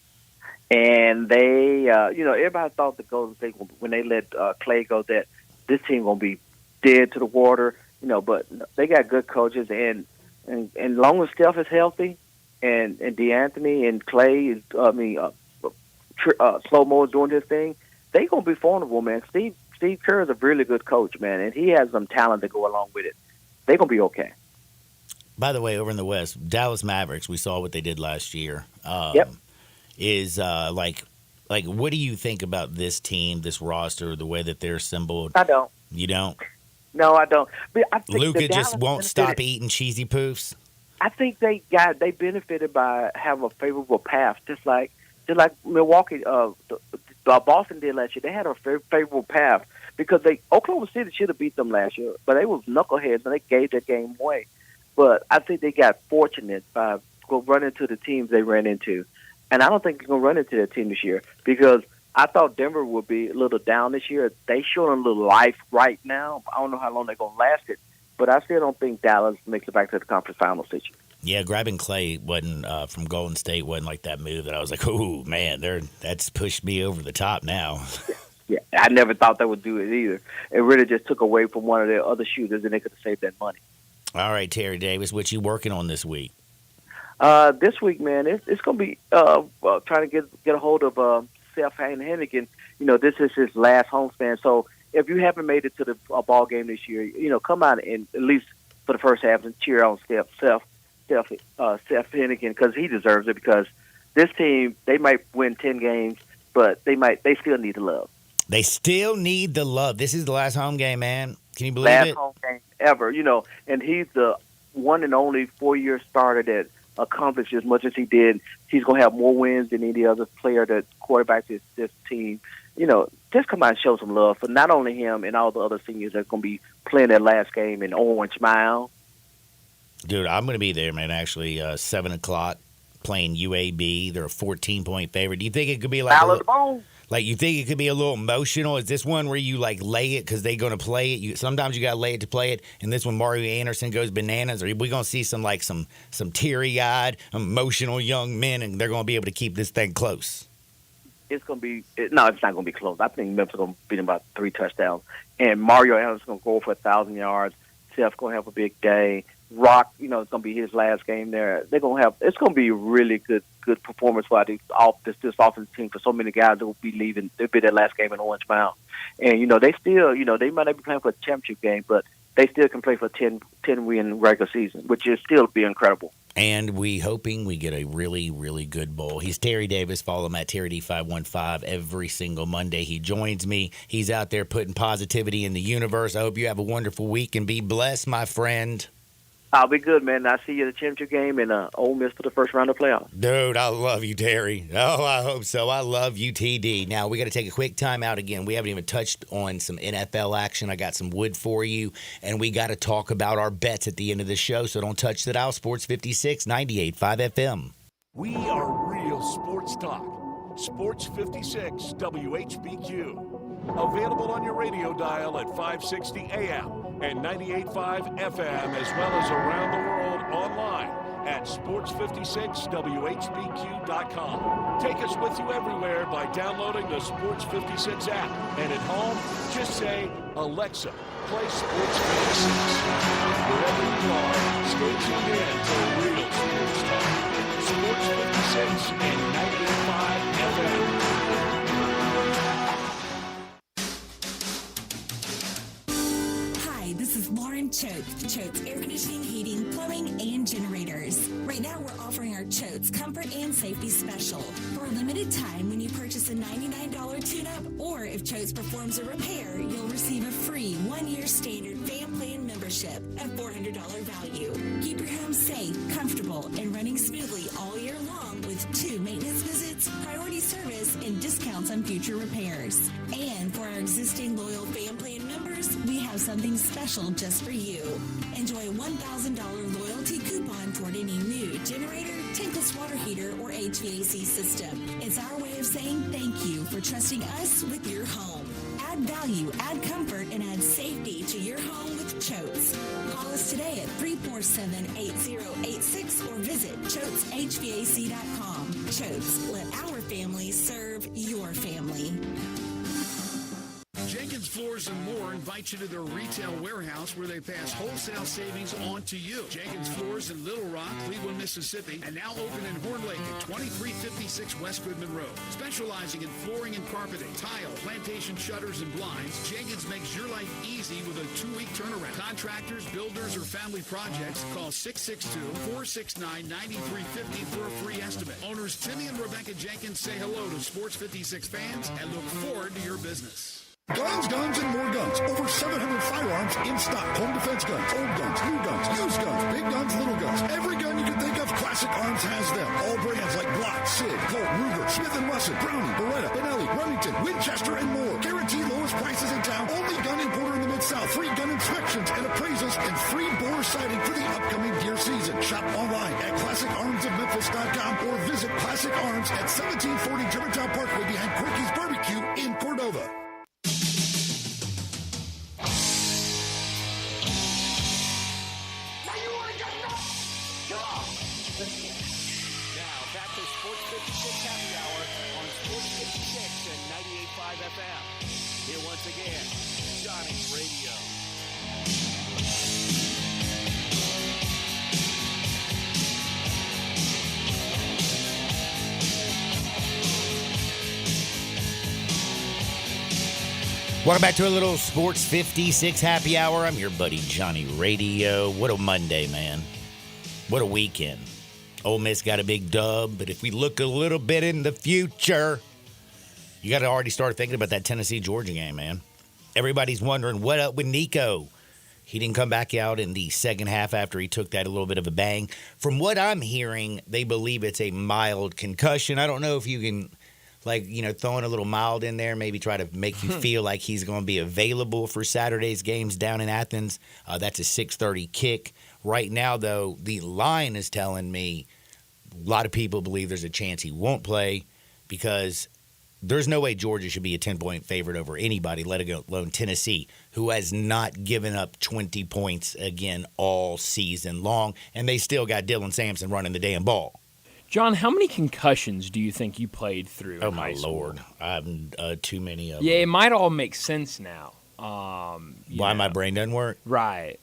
And they, everybody thought the Golden State, when they let Clay go, that this team going to be dead to the water, but they got good coaches. And long as Steph is healthy and DeAnthony and Clay, Slow-Mo is doing his thing, they going to be formidable, man. Steve Kerr is a really good coach, man, and he has some talent to go along with it. They're going to be okay. By the way, over in the West, Dallas Mavericks, we saw what they did last year. Is what do you think about this team, this roster, the way that they're assembled? I don't. You don't? No, I don't. But I think Luka just won't stop eating cheesy poofs? I think they benefited by having a favorable path, just like Milwaukee, Boston did last year. They had a favorable path because Oklahoma City should have beat them last year, but they was knuckleheads and they gave their game away. But I think they got fortunate by running into the teams they ran into, and I don't think they're going to run into that team this year because I thought Denver would be a little down this year. They showing a little life right now. I don't know how long they're going to last it, but I still don't think Dallas makes it back to the conference finals this year. Yeah, grabbing Clay wasn't from Golden State wasn't like that move that I was like, oh man, that's pushed me over the top now. Yeah, I never thought they would do it either. It really just took away from one of their other shooters, and they could have saved that money. All right, Terry Davis, what you working on this week? This week, man, it's going to be trying to get a hold of Seth Hennigan. this is his last home stand. So if you haven't made it to the ball game this year, come out and at least for the first half and cheer on Seth Hennigan, because he deserves it, because this team, they might win 10 games, but they still need the love. They still need the love. This is the last home game, man. Can you believe Last it? home game ever, and he's the one and only 4-year starter that accomplished as much as he did. He's going to have more wins than any other player that quarterbacks this team. Just come out and show some love for not only him and all the other seniors that are going to be playing that last game in Orange Mile. Dude, I'm going to be there, man, actually, 7 o'clock, playing UAB. They're a 14-point favorite. Do you think it could be you think it could be a little emotional? Is this one where you, lay it because they're going to play it? Sometimes you got to lay it to play it, and this one Mario Anderson goes bananas? Or are we going to see some teary-eyed, emotional young men, and they're going to be able to keep this thing close? It's going to be it's not going to be close. I think Memphis is going to beat them about 3 touchdowns. And Mario Anderson is going to go for 1,000 yards. Seth's going to have a big day. Rock, it's going to be his last game there. It's going to be a really good performance by this offensive team, for so many guys that will be leaving. They'll be their last game in Orange Mound. And, they still, they might not be playing for a championship game, but they still can play for a 10-win regular season, which is still be incredible. And we hoping we get a really, really good bowl. He's Terry Davis. Follow him at TerryD515 every single Monday. He joins me. He's out there putting positivity in the universe. I hope you have a wonderful week and be blessed, my friend. I'll be good, man. I'll see you at the championship game in Ole Miss for the first round of playoffs. Dude, I love you, Terry. Oh, I hope so. I love you, TD. Now, we got to take a quick time out again. We haven't even touched on some NFL action. I got some wood for you, and we got to talk about our bets at the end of the show, so don't touch the dial. Sports 56, 98.5 FM. We are real sports talk. Sports 56 WHBQ. Available on your radio dial at 560 AM and 98.5 FM, as well as around the world online at sports56whbq.com. Take us with you everywhere by downloading the Sports 56 app. And at home, just say, Alexa, play Sports 56. Wherever you are, stay tuned in to real sports talk. Sports 56 and 98.5 FM. This is Lauren Choate, Choate's Air Conditioning, Heating, Plumbing, and Generators. Right now, we're offering our Choate's Comfort and Safety Special. For a limited time, when you purchase a $99 tune-up, or if Choate's performs a repair, you'll receive a free 1-year standard fan plan membership at $400 value. Keep your home safe, comfortable, and running smoothly all year long with 2 maintenance visits, priority service, and discounts on future repairs. And for our existing loyal fan plan members, we have something special just for you. Enjoy a $1,000 loyalty coupon toward any new generator, tankless water heater, or HVAC system. It's our way of saying thank you for trusting us with your home. Add value, add comfort, and add safety to your home with Choate's. Call us today at 347-8086 or visit ChoatesHVAC.com. Choate's, let our family serve your family. Jenkins Floors and More invite you to their retail warehouse where they pass wholesale savings on to you. Jenkins Floors in Little Rock, Cleveland, Mississippi, and now open in Horn Lake at 2356 West Goodman Road. Specializing in flooring and carpeting, tile, plantation shutters, and blinds, Jenkins makes your life easy with a 2-week turnaround. Contractors, builders, or family projects, call 662-469-9350 for a free estimate. Owners Timmy and Rebecca Jenkins say hello to Sports 56 fans and look forward to your business. Guns, and more guns. Over 700 firearms in stock. Home defense guns, old guns, new guns, used guns, big guns, little guns. Every gun you can think of, Classic Arms has them. All brands like Glock, Sig, Colt, Ruger, Smith & Wesson, Browning, Beretta, Benelli, Remington, Winchester, and more. Guaranteed lowest prices in town. Only gun importer in the Mid-South. Free gun inspections and appraisals and free bore sighting for the upcoming deer season. Shop online at ClassicArmsOfMemphis.com or visit Classic Arms at 1740 Germantown Parkway behind Quicky's Barbecue in Cordova. Now, back to Sports 56 Happy Hour on Sports 56 and 98.5 FM. Here once again, Johnny Radio. Welcome back to a little Sports 56 happy hour. I'm your buddy Johnny Radio. What a Monday, man. What a weekend. Ole Miss got a big dub, but if we look a little bit in the future, you got to already start thinking about that Tennessee-Georgia game, man. Everybody's wondering, what up with Nico? He didn't come back out in the second half after he took that a little bit of a bang. From what I'm hearing, they believe it's a mild concussion. I don't know if you can, throwing a little mild in there, maybe try to make you feel like he's going to be available for Saturday's games down in Athens. That's a 6:30 kick. Right now, though, the line is telling me a lot of people believe there's a chance he won't play because there's no way Georgia should be a 10-point favorite over anybody, let alone Tennessee, who has not given up 20 points again all season long, and they still got Dylan Sampson running the damn ball. John, how many concussions do you think you played through? Oh, my Lord. Too many of them. Yeah, it might all make sense now. Why my brain doesn't work? Right.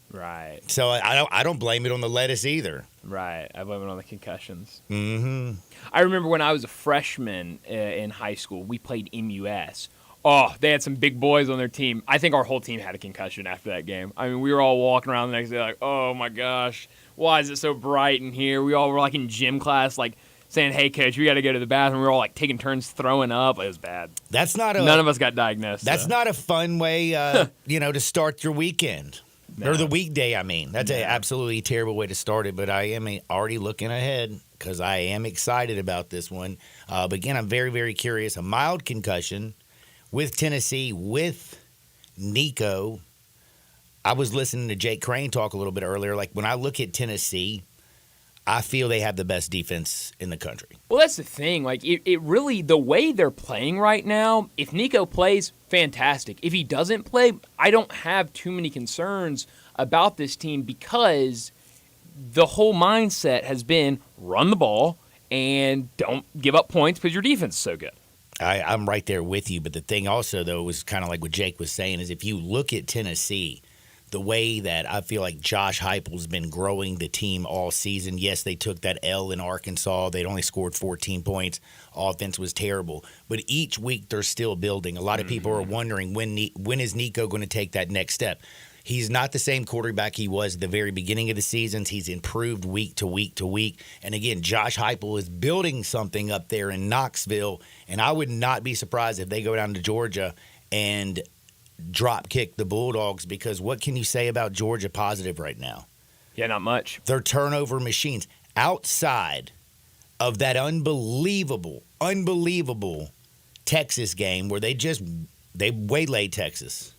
So I don't blame it on the lettuce either. Right. I blame it on the concussions. Mm-hmm. I remember when I was a freshman in high school, we played MUS. Oh, they had some big boys on their team. I think our whole team had a concussion after that game. I mean, we were all walking around the next day like, oh, my gosh, why is it so bright in here? We all were, like, in gym class, like, saying, hey, coach, we got to go to the bathroom. We were all, like, taking turns throwing up. It was bad. None of us got diagnosed. That's not a fun way, to start your weekend. No. Or the weekday, I mean. That's an absolutely terrible way to start it, but I am already looking ahead because I am excited about this one. But again, I'm very, very curious. A mild concussion with Tennessee, with Nico. I was listening to Jake Crane talk a little bit earlier. Like, when I look at Tennessee, I feel they have the best defense in the country. Well, that's the thing. Like, it really, the way they're playing right now, if Nico plays, fantastic. If he doesn't play, I don't have too many concerns about this team because the whole mindset has been run the ball and don't give up points because your defense is so good. I'm right there with you. But the thing also, though, was kind of like what Jake was saying, is if you look at Tennessee, the way that I feel like Josh Heupel's been growing the team all season. Yes, they took that L in Arkansas. They'd only scored 14 points. Offense was terrible. But each week they're still building. A lot of people are wondering when is Nico going to take that next step. He's not the same quarterback he was at the very beginning of the seasons. He's improved week to week to week. And again, Josh Heupel is building something up there in Knoxville. And I would not be surprised if they go down to Georgia and drop kick the Bulldogs, because what can you say about Georgia positive right now? Yeah, not much. They're turnover machines. Outside of that unbelievable Texas game where they waylaid Texas.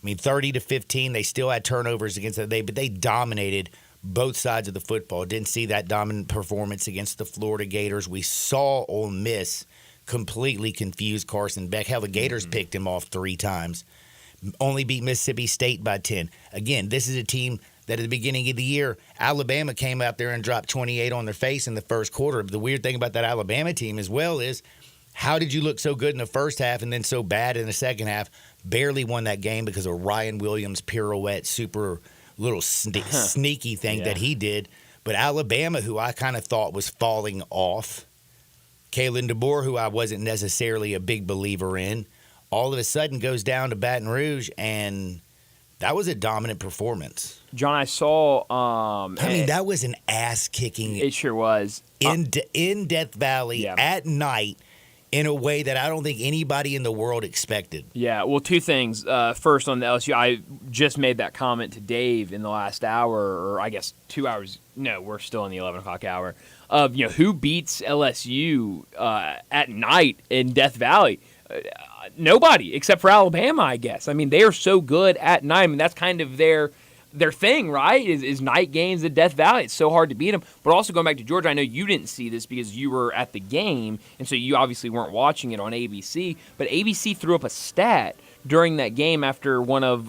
I mean, 30-15, they still had turnovers against them, but they dominated both sides of the football. Didn't see that dominant performance against the Florida Gators. We saw Ole Miss completely confuse Carson Beck. Hell, the Gators picked him off 3 times. Only beat Mississippi State by 10. Again, this is a team that at the beginning of the year, Alabama came out there and dropped 28 on their face in the first quarter. But the weird thing about that Alabama team as well is, how did you look so good in the first half and then so bad in the second half? Barely won that game because of Ryan Williams' pirouette, super little sneaky thing that he did. But Alabama, who I kind of thought was falling off, Kalen DeBoer, who I wasn't necessarily a big believer in, all of a sudden goes down to Baton Rouge, and that was a dominant performance. John, I saw that was an ass-kicking. It sure was. In Death Valley at night in a way that I don't think anybody in the world expected. Yeah, well, 2 things. First, on the LSU, I just made that comment to Dave in the last hour, or I guess 2 hours. No, we're still in the 11 o'clock hour, of who beats LSU at night in Death Valley. Nobody, except for Alabama, I guess. I mean, they are so good at night. I mean, that's kind of their thing, right, is night games at Death Valley. It's so hard to beat them. But also going back to Georgia, I know you didn't see this because you were at the game, and so you obviously weren't watching it on ABC. But ABC threw up a stat during that game after one of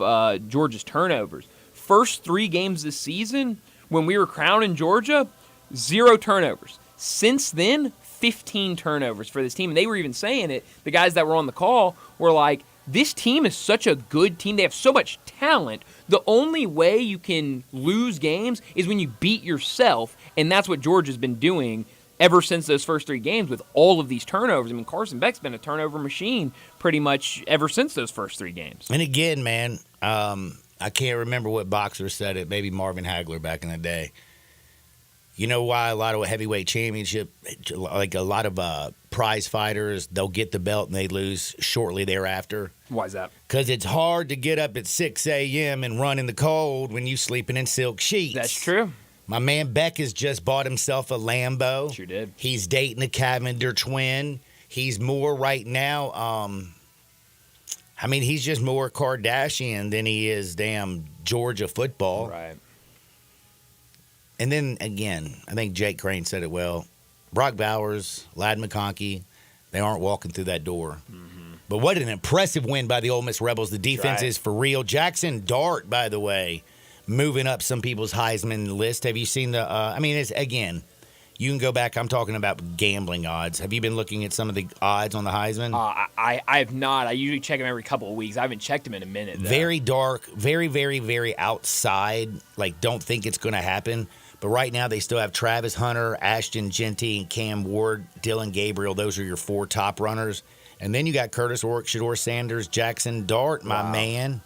Georgia's turnovers. First 3 games this season, when we were crowning Georgia, 0 turnovers. Since then, 15 turnovers for this team. And they were even saying it. The guys that were on the call were like, this team is such a good team. They have so much talent. The only way you can lose games is when you beat yourself, and that's what Georgia's been doing ever since those first 3 games with all of these turnovers. I mean, Carson Beck's been a turnover machine pretty much ever since those first 3 games. And again, man, I can't remember what boxer said it, maybe Marvin Hagler back in the day. You know why a lot of heavyweight championship, like a lot of prize fighters, they'll get the belt and they lose shortly thereafter? Why is that? Because it's hard to get up at 6 a.m. and run in the cold when you're sleeping in silk sheets. That's true. My man Beck has just bought himself a Lambo. Sure did. He's dating a Cavendish twin. He's more right now. I mean, he's just more Kardashian than he is damn Georgia football. Right. And then, again, I think Jake Crane said it well. Brock Bowers, Ladd McConkey, they aren't walking through that door. Mm-hmm. But what an impressive win by the Ole Miss Rebels. The defense is for real. Jackson Dart, by the way, moving up some people's Heisman list. Have you seen the I mean, it's again, you can go back. I'm talking about gambling odds. Have you been looking at some of the odds on the Heisman? I have not. I usually check them every couple of weeks. I haven't checked them in a minute, though. Very dark, very, very, very outside. Like, don't think it's going to happen. But right now, they still have Travis Hunter, Ashton Genty, and Cam Ward, Dylan Gabriel. Those are your 4 top runners. And then you got Curtis Ork, Shedeur Sanders, Jackson Dart, my man.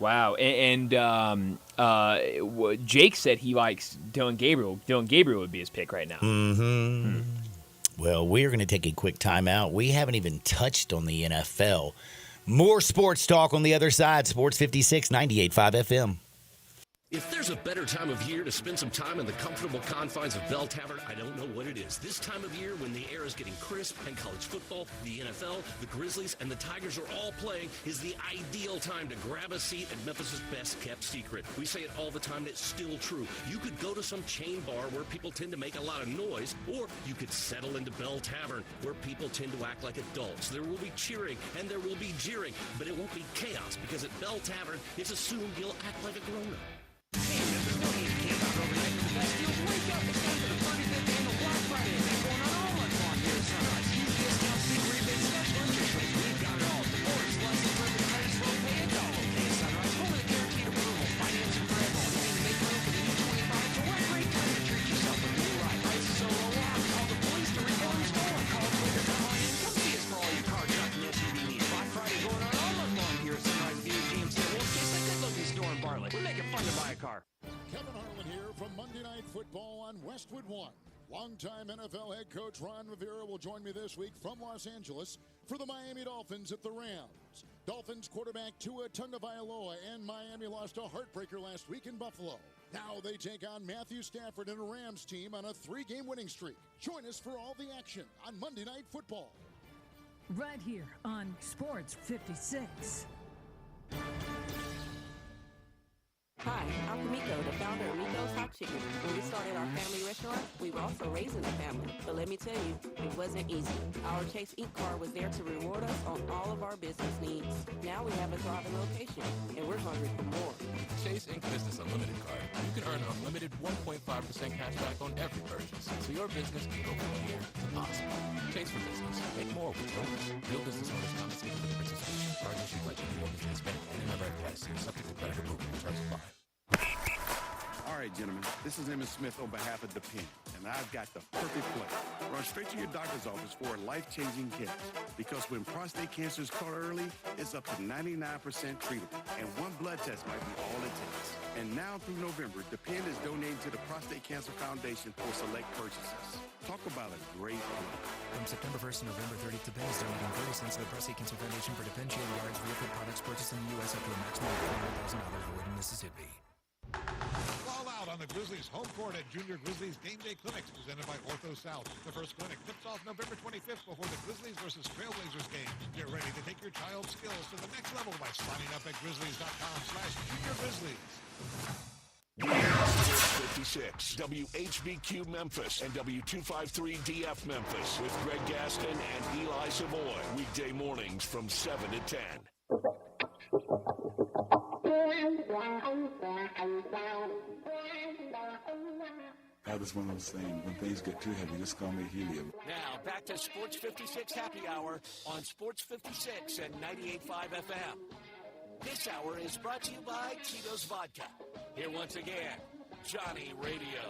Wow. And Jake said he likes Dylan Gabriel. Dylan Gabriel would be his pick right now. Mm-hmm. Well, we're going to take a quick timeout. We haven't even touched on the NFL. More sports talk on the other side. Sports 56, 98.5 FM. If there's a better time of year to spend some time in the comfortable confines of Bell Tavern, I don't know what it is. This time of year when the air is getting crisp and college football, the NFL, the Grizzlies, and the Tigers are all playing is the ideal time to grab a seat at Memphis' best-kept secret. We say it all the time, and it's still true. You could go to some chain bar where people tend to make a lot of noise, or you could settle into Bell Tavern where people tend to act like adults. There will be cheering and there will be jeering, but it won't be chaos because at Bell Tavern, it's assumed you'll act like a grown-up. Kevin Harlan here from Monday Night Football on Westwood One. Longtime NFL head coach Ron Rivera will join me this week from Los Angeles for the Miami Dolphins at the Rams. Dolphins quarterback Tua Tagovailoa and Miami lost a heartbreaker last week in Buffalo. Now they take on Matthew Stafford and a Rams team on a 3-game winning streak. Join us for all the action on Monday Night Football. Right here on Sports 56. Hi, I'm Kamiko, the founder of Miko's Hot Chicken. When we started our family restaurant, we were also raising a family. But let me tell you, it wasn't easy. Our Chase Inc. card was there to reward us on all of our business needs. Now we have a thriving location, and we're hungry for more. Chase Inc. Business Unlimited card. You can earn an unlimited 1.5% cash back on every purchase, so your business can go from here to awesome. Chase for business. Make more with yours. Real business owners compensated for the business ownership. Card issued by JP Morgan Chase Bank and member FDIC. Subject to credit approval. Terms apply. All right, gentlemen, this is Emmett Smith on behalf of Depend, and I've got the perfect play. Run straight to your doctor's office for a life-changing test, because when prostate cancer is caught early, it's up to 99% treatable, and one blood test might be all it takes. And now through November, Depend is donating to the Prostate Cancer Foundation for select purchases. Talk about a great play. From September 1st to November 30th, Depend is donating 30 cents to the Prostate Cancer Foundation for Depend Shield yards vehicle products purchased in the U.S. up to a maximum of $400,000 void in Mississippi. All out on the Grizzlies' home court at Junior Grizzlies Game Day Clinics presented by Ortho South. The first clinic tips off November 25th before the Grizzlies versus Trailblazers game. Get ready to take your child's skills to the next level by signing up at grizzlies.com/juniorgrizzlies. 56, WHBQ Memphis and W253DF Memphis with Greg Gaston and Eli Savoy. Weekday mornings from 7 to 10. That is one of those things. When things get too heavy, just call me helium. Now, back to Sports 56 Happy Hour on Sports 56 and 98.5 FM. This hour is brought to you by Tito's Vodka. Here once again, Johnny Radio.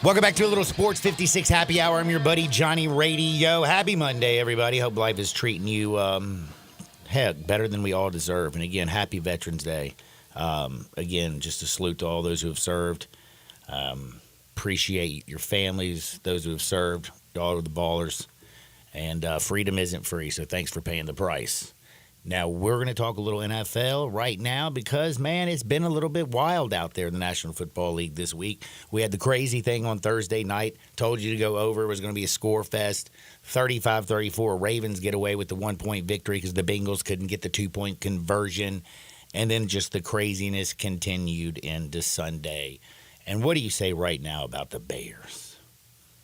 Welcome back to a little Sports 56 Happy Hour. I'm your buddy Johnny Radio. Happy Monday, everybody. Hope life is treating you, heck, better than we all deserve. And again, happy Veterans Day. Again, just a salute to all those who have served. Appreciate your families, those who have served, all of the ballers. And freedom isn't free, so thanks for paying the price. Now, we're going to talk a little NFL right now because, man, it's been a little bit wild out there in the National Football League this week. We had the crazy thing on Thursday night. Told you to go over. It was going to be a score fest. 35-34. Ravens get away with the 1-point victory because the Bengals couldn't get the 2-point conversion. And then just the craziness continued into Sunday. And what do you say right now about the Bears?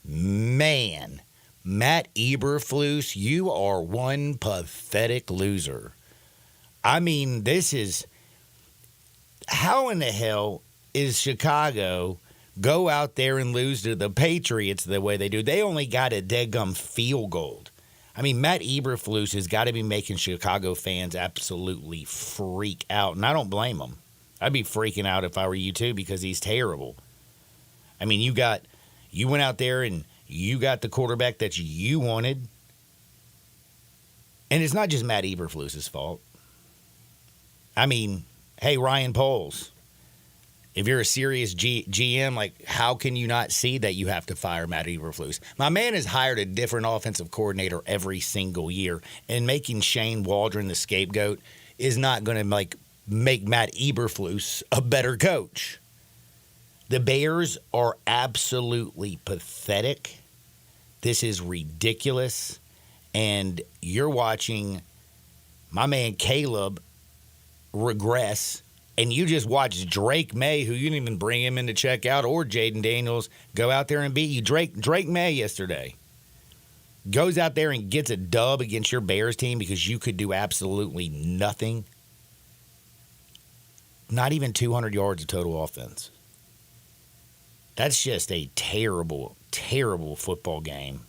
Man, Matt Eberflus, you are one pathetic loser. I mean, this is... How in the hell is Chicago go out there and lose to the Patriots the way they do? They only got a deadgum field goal. I mean, Matt Eberflus has got to be making Chicago fans absolutely freak out. And I don't blame them. I'd be freaking out if I were you too because he's terrible. I mean, you went out there and you got the quarterback that you wanted. And it's not just Matt Eberflus's fault. I mean, hey, Ryan Poles, if you're a serious GM, like, how can you not see that you have to fire Matt Eberflus? My man has hired a different offensive coordinator every single year, and making Shane Waldron the scapegoat is not going to make Matt Eberflus a better coach. The Bears are absolutely pathetic. This is ridiculous. And you're watching my man Caleb regress, and you just watched Drake May, who you didn't even bring him in to check out, or Jaden Daniels, go out there and beat you. Drake May yesterday goes out there and gets a dub against your Bears team because you could do absolutely nothing. Not even 200 yards of total offense. That's just a terrible, terrible football game.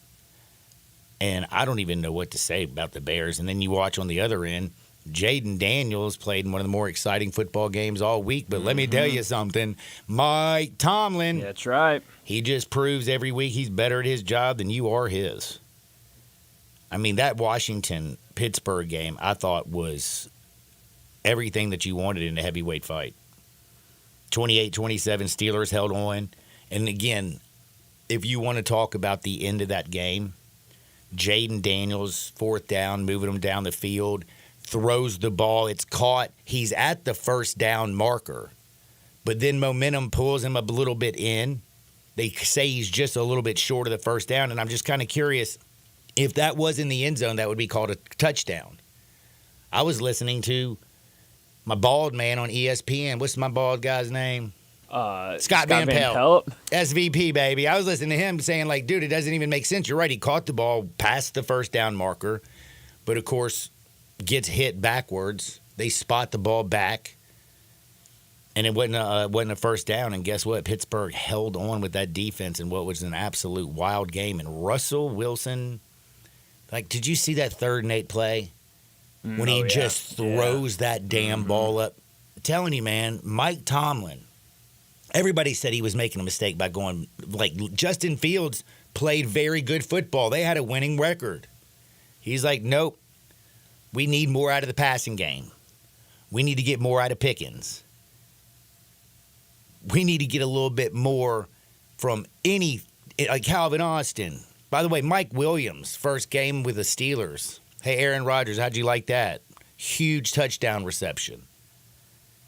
And I don't even know what to say about the Bears. And then you watch on the other end, Jaden Daniels played in one of the more exciting football games all week. But let me tell you something. Mike Tomlin. That's right. He just proves every week he's better at his job than you are his. I mean, that Washington-Pittsburgh game I thought was everything that you wanted in a heavyweight fight. 28-27, Steelers held on. And again, if you want to talk about the end of that game, Jaden Daniels, fourth down, moving him down the field, throws the ball. It's caught. He's at the first down marker. But then momentum pulls him a little bit in. They say he's just a little bit short of the first down. And I'm just kind of curious, if that was in the end zone, that would be called a touchdown. I was listening to my bald man on ESPN. What's my bald guy's name? Scott Van Pelt. SVP, baby. I was listening to him saying, like, dude, it doesn't even make sense. You're right. He caught the ball past the first down marker, but, of course, gets hit backwards. They spot the ball back, and it wasn't a first down. And guess what? Pittsburgh held on with that defense in what was an absolute wild game. And Russell Wilson, like, did you see that 3rd and 8 play? When he just throws that damn ball up. I'm telling you, man, Mike Tomlin, everybody said he was making a mistake by going, like, Justin Fields played very good football. They had a winning record. He's like, nope, we need more out of the passing game. We need to get more out of Pickens. We need to get a little bit more from like Calvin Austin. By the way, Mike Williams, first game with the Steelers. Hey, Aaron Rodgers, how'd you like that? Huge touchdown reception.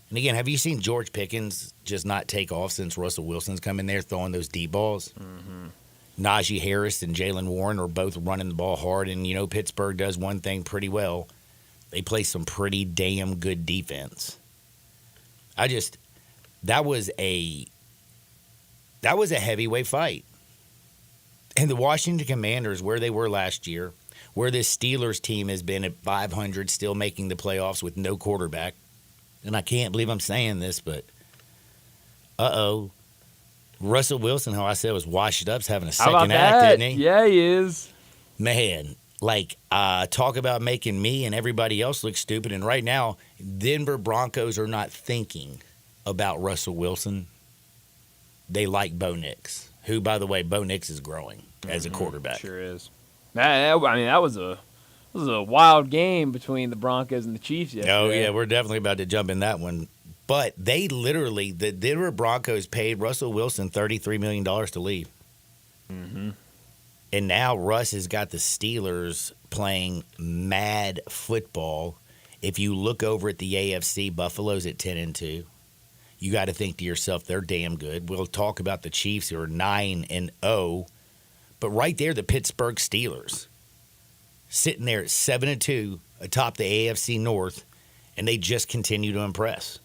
And again, have you seen George Pickens just not take off since Russell Wilson's come in there throwing those deep balls? Najee Harris and Jalen Warren are both running the ball hard. And, you know, Pittsburgh does one thing pretty well. They play some pretty damn good defense. That was a heavyweight fight. And the Washington Commanders, where they were last year, where this Steelers team has been at 500, still making the playoffs with no quarterback. And I can't believe I'm saying this, but Russell Wilson, how I said, was washed up, having a second act, didn't he? Yeah, he is. Man, like, talk about making me and everybody else look stupid. And right now, Denver Broncos are not thinking about Russell Wilson. They like Bo Nix. who, by the way, Bo Nix is growing as a quarterback. Sure is. That was a wild game between the Broncos and the Chiefs yesterday. Oh, yeah, we're definitely about to jump in that one. But they literally, the Denver Broncos paid Russell Wilson $33 million to leave. Mm-hmm. And now Russ has got the Steelers playing mad football. If you look over at the AFC, Buffalo's at 10-2. You got to think to yourself, they're damn good. We'll talk about the Chiefs who are 9-0. But right there, the Pittsburgh Steelers sitting there at 7-2 atop the AFC North, and they just continue to impress.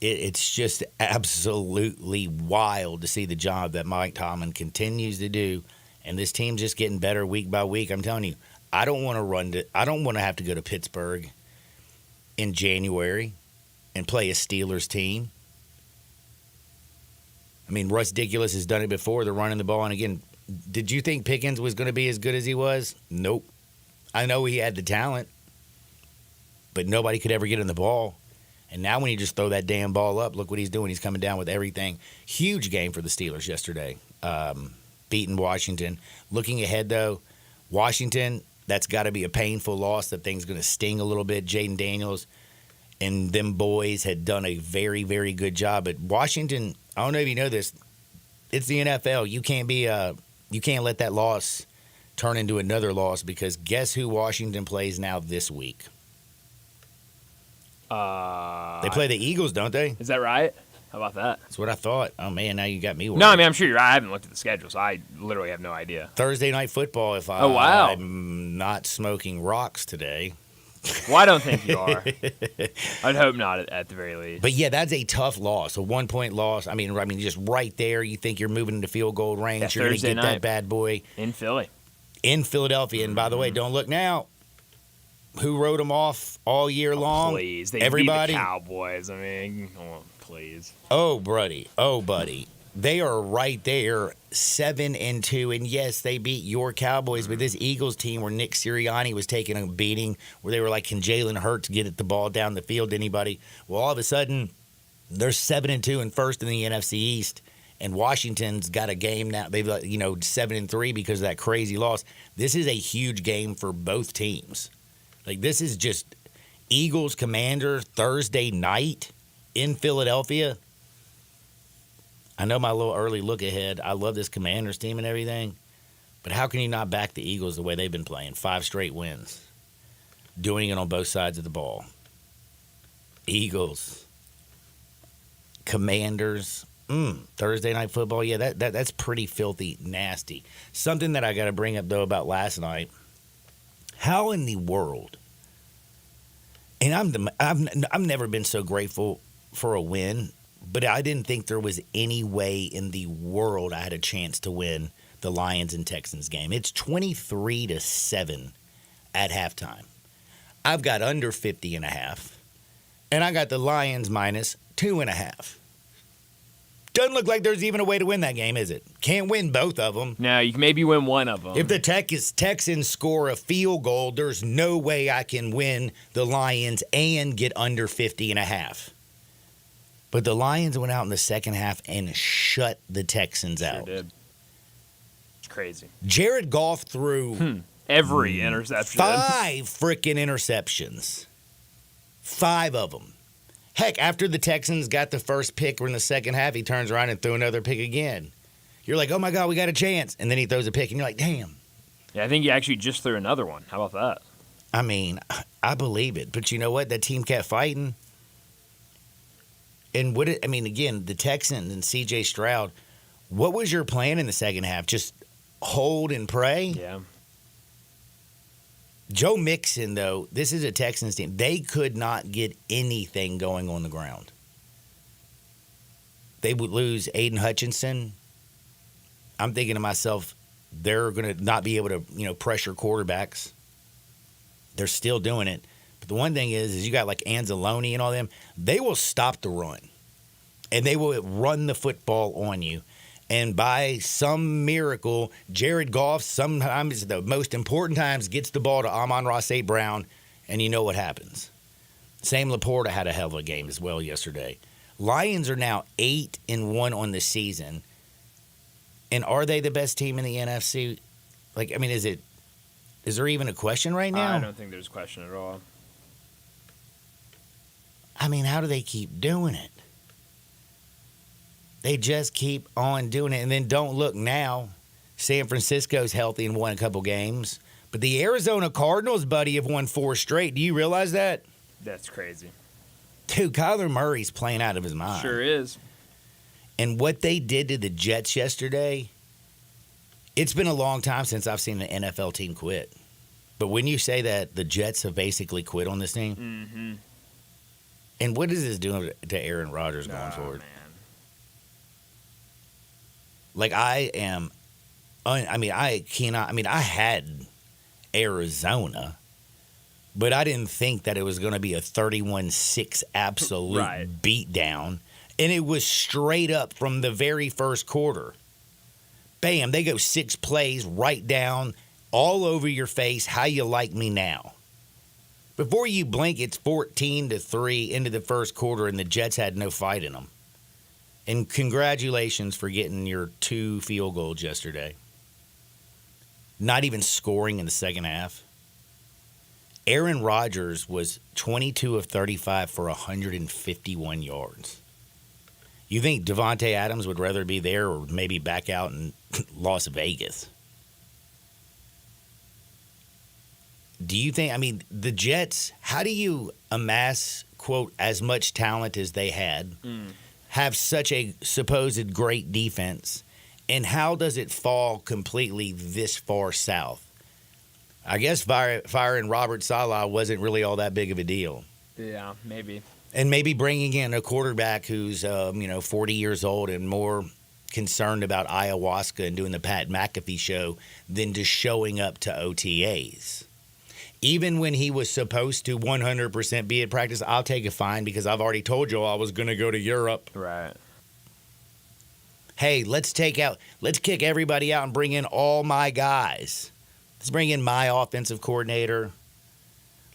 It's just absolutely wild to see the job that Mike Tomlin continues to do, and this team's just getting better week by week. I'm telling you, I don't want to have to go to Pittsburgh in January and play a Steelers team. I mean, Russ Dickulus has done it before. They're running the ball, and again, did you think Pickens was going to be as good as he was? Nope. I know he had the talent, but nobody could ever get in the ball. And now when you just throw that damn ball up, look what he's doing. He's coming down with everything. Huge game for the Steelers yesterday, beating Washington. Looking ahead, though, Washington, that's got to be a painful loss. That thing's going to sting a little bit. Jaden Daniels and them boys had done a very, very good job. But Washington, I don't know if you know this, it's the NFL. You can't let that loss turn into another loss, because guess who Washington plays now this week? They play the Eagles, don't they? Is that right? How about that? That's what I thought. Oh, man, now you got me worried. No, I mean, I'm sure you're right. I haven't looked at the schedule, so I literally have no idea. Thursday Night Football, if Oh, wow. I'm not smoking rocks today. Well, I don't think you are. I'd hope not at the very least. But, yeah, that's a tough loss, a 1-point loss. I mean, just right there, you think you're moving into field goal range. That You're going to Thursday get night. that bad boy. In Philly. In Philadelphia. And, by the way, don't look now. Who wrote them off all year long? Please. They Everybody. beat the Cowboys. I mean, please. Oh, buddy. They are right there, 7-2. And, yes, they beat your Cowboys. But this Eagles team where Nick Sirianni was taking a beating, where they were like, can Jalen Hurts get the ball down the field to anybody? Well, all of a sudden, they're 7-2 and first in the NFC East. And Washington's got a game now. They've 7-3 because of that crazy loss. This is a huge game for both teams. Like, this is just Eagles Commanders Thursday night in Philadelphia. I know my little early look ahead. I love this Commanders team and everything. But how can you not back the Eagles the way they've been playing? 5 straight wins. Doing it on both sides of the ball. Eagles. Commanders. Thursday Night Football. Yeah, that's pretty filthy nasty. Something that I got to bring up, though, about last night. How in the world? And I've never been so grateful for a win, but I didn't think there was any way in the world I had a chance to win the Lions and Texans game. It's 23-7 at halftime. I've got under 50.5, and I got the Lions minus 2.5. Doesn't look like there's even a way to win that game, is it? Can't win both of them. No, you can maybe win one of them. If the Texans score a field goal, there's no way I can win the Lions and get under 50.5. But the Lions went out in the second half and shut the Texans out. Sure did. It's crazy. Jared Goff threw every interception. 5 freaking interceptions. 5 of them. Heck, after the Texans got the first pick in the second half, he turns around and threw another pick again. You're like, oh, my God, we got a chance. And then he throws a pick, and you're like, damn. Yeah, I think he actually just threw another one. How about that? I mean, I believe it. But you know what? That team kept fighting. And again, the Texans and C.J. Stroud, what was your plan in the second half? Just hold and pray? Yeah. Joe Mixon, though, this is a Texans team. They could not get anything going on the ground. They would lose Aiden Hutchinson. I'm thinking to myself, they're going to not be able to, pressure quarterbacks. They're still doing it. But the one thing is you got like Anzalone and all them. They will stop the run. And they will run the football on you. And by some miracle, Jared Goff, sometimes the most important times, gets the ball to Amon-Ra St. Brown, and you know what happens. Sam Laporta had a hell of a game as well yesterday. Lions are now 8-1 on the season. And are they the best team in the NFC? Like, I mean, is there even a question right now? I don't think there's a question at all. I mean, how do they keep doing it? They just keep on doing it. And then don't look now. San Francisco's healthy and won a couple games. But the Arizona Cardinals, buddy, have won 4 straight. Do you realize that? That's crazy. Dude, Kyler Murray's playing out of his mind. Sure is. And what they did to the Jets yesterday, it's been a long time since I've seen an NFL team quit. But when you say that the Jets have basically quit on this team, Mm-hmm. and what is this doing to Aaron Rodgers going forward? Man. Like, I had Arizona, but I didn't think that it was going to be a 31-6 absolute beatdown. And it was straight up from the very first quarter. Bam, they go 6 plays right down, all over your face, how you like me now. Before you blink, it's 14-3 into the first quarter, and the Jets had no fight in them. And congratulations for getting your 2 field goals yesterday. Not even scoring in the second half. Aaron Rodgers was 22 of 35 for 151 yards. You think Devontae Adams would rather be there or maybe back out in Las Vegas? Do you think, I mean, the Jets, how do you amass, quote, as much talent as they had, have such a supposed great defense, and how does it fall completely this far south? I guess firing Robert Saleh wasn't really all that big of a deal. Yeah, maybe. And maybe bringing in a quarterback who's, 40 years old and more concerned about ayahuasca and doing the Pat McAfee show than just showing up to OTAs. Even when he was supposed to 100% be at practice, I'll take a fine because I've already told you I was going to go to Europe. Right. Hey, let's kick everybody out and bring in all my guys. Let's bring in my offensive coordinator.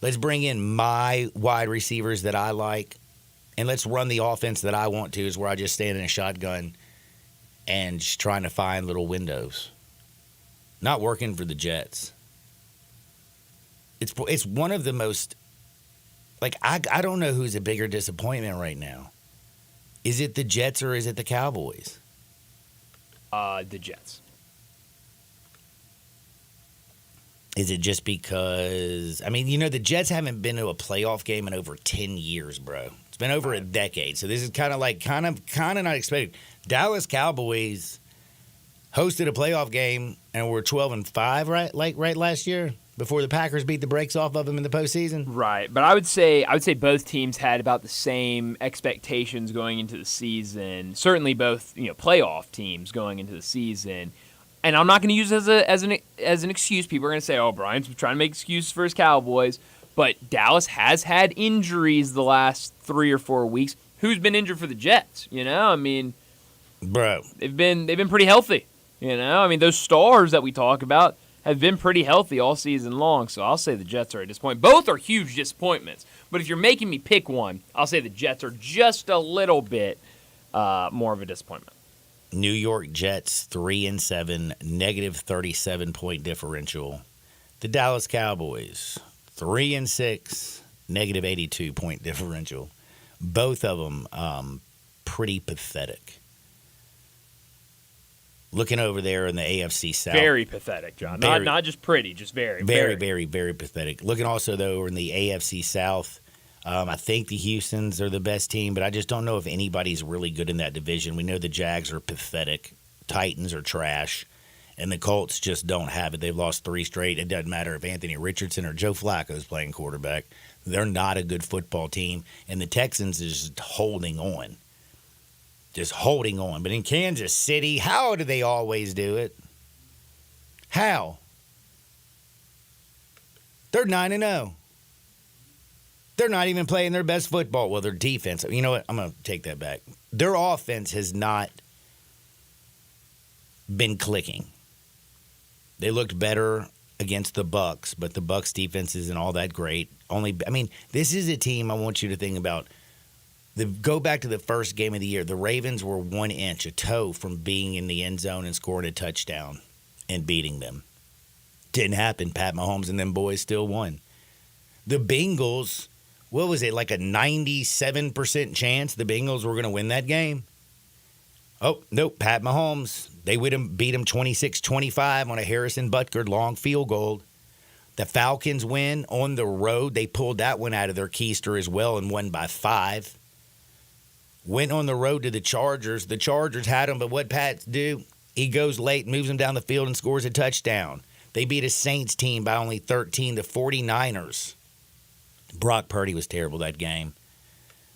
Let's bring in my wide receivers that I like, and let's run the offense that I want to, is where I just stand in a shotgun and just trying to find little windows. Not working for the Jets. It's one of the most, like, I don't know who's a bigger disappointment right now. Is it the Jets or is it the Cowboys? The Jets. Is it just because, I mean, the Jets haven't been to a playoff game in over 10 years, bro. It's been over a decade. So this is kind of not expected. Dallas Cowboys hosted a playoff game and were 12-5, right last year, before the Packers beat the brakes off of them in the postseason. Right, but I would say both teams had about the same expectations going into the season. Certainly both, playoff teams going into the season. And I'm not going to use it as an excuse. People are going to say, "Oh, Brian's trying to make excuses for his Cowboys." But Dallas has had injuries the last 3 or 4 weeks. Who's been injured for the Jets? I mean, bro, they've been pretty healthy. I mean, those stars that we talk about have been pretty healthy all season long. So I'll say the Jets are a disappointment. Both are huge disappointments. But if you're making me pick one, I'll say the Jets are just a little bit more of a disappointment. New York Jets 3-7, negative 37-point differential. The Dallas Cowboys 3-6, negative 82-point differential. Both of them pretty pathetic. Looking over there in the AFC South, very pathetic, John. Not just pretty, just very, very pathetic. Looking also though over in the AFC South. I think the Houstons are the best team, but I just don't know if anybody's really good in that division. We know the Jags are pathetic. Titans are trash. And the Colts just don't have it. They've lost 3 straight. It doesn't matter if Anthony Richardson or Joe Flacco is playing quarterback. They're not a good football team. And the Texans is just holding on. Just holding on. But in Kansas City, how do they always do it? How? They're 9-0. They're not even playing their best football. Well, their defense. You know what? I'm going to take that back. Their offense has not been clicking. They looked better against the Bucs, but the Bucs defense isn't all that great. This is a team I want you to think about. Go back to the first game of the year. The Ravens were 1 inch, a toe from being in the end zone and scoring a touchdown and beating them. Didn't happen. Pat Mahomes and them boys still won. The Bengals, what was it, like a 97% chance the Bengals were going to win that game? Oh, nope, Pat Mahomes. They beat him 26-25 on a Harrison Butker long field goal. The Falcons win on the road. They pulled that one out of their keister as well and won by 5. Went on the road to the Chargers. The Chargers had them, but what Pat do? He goes late, moves them down the field, and scores a touchdown. They beat a Saints team by only 13. The 49ers. Brock Purdy was terrible that game.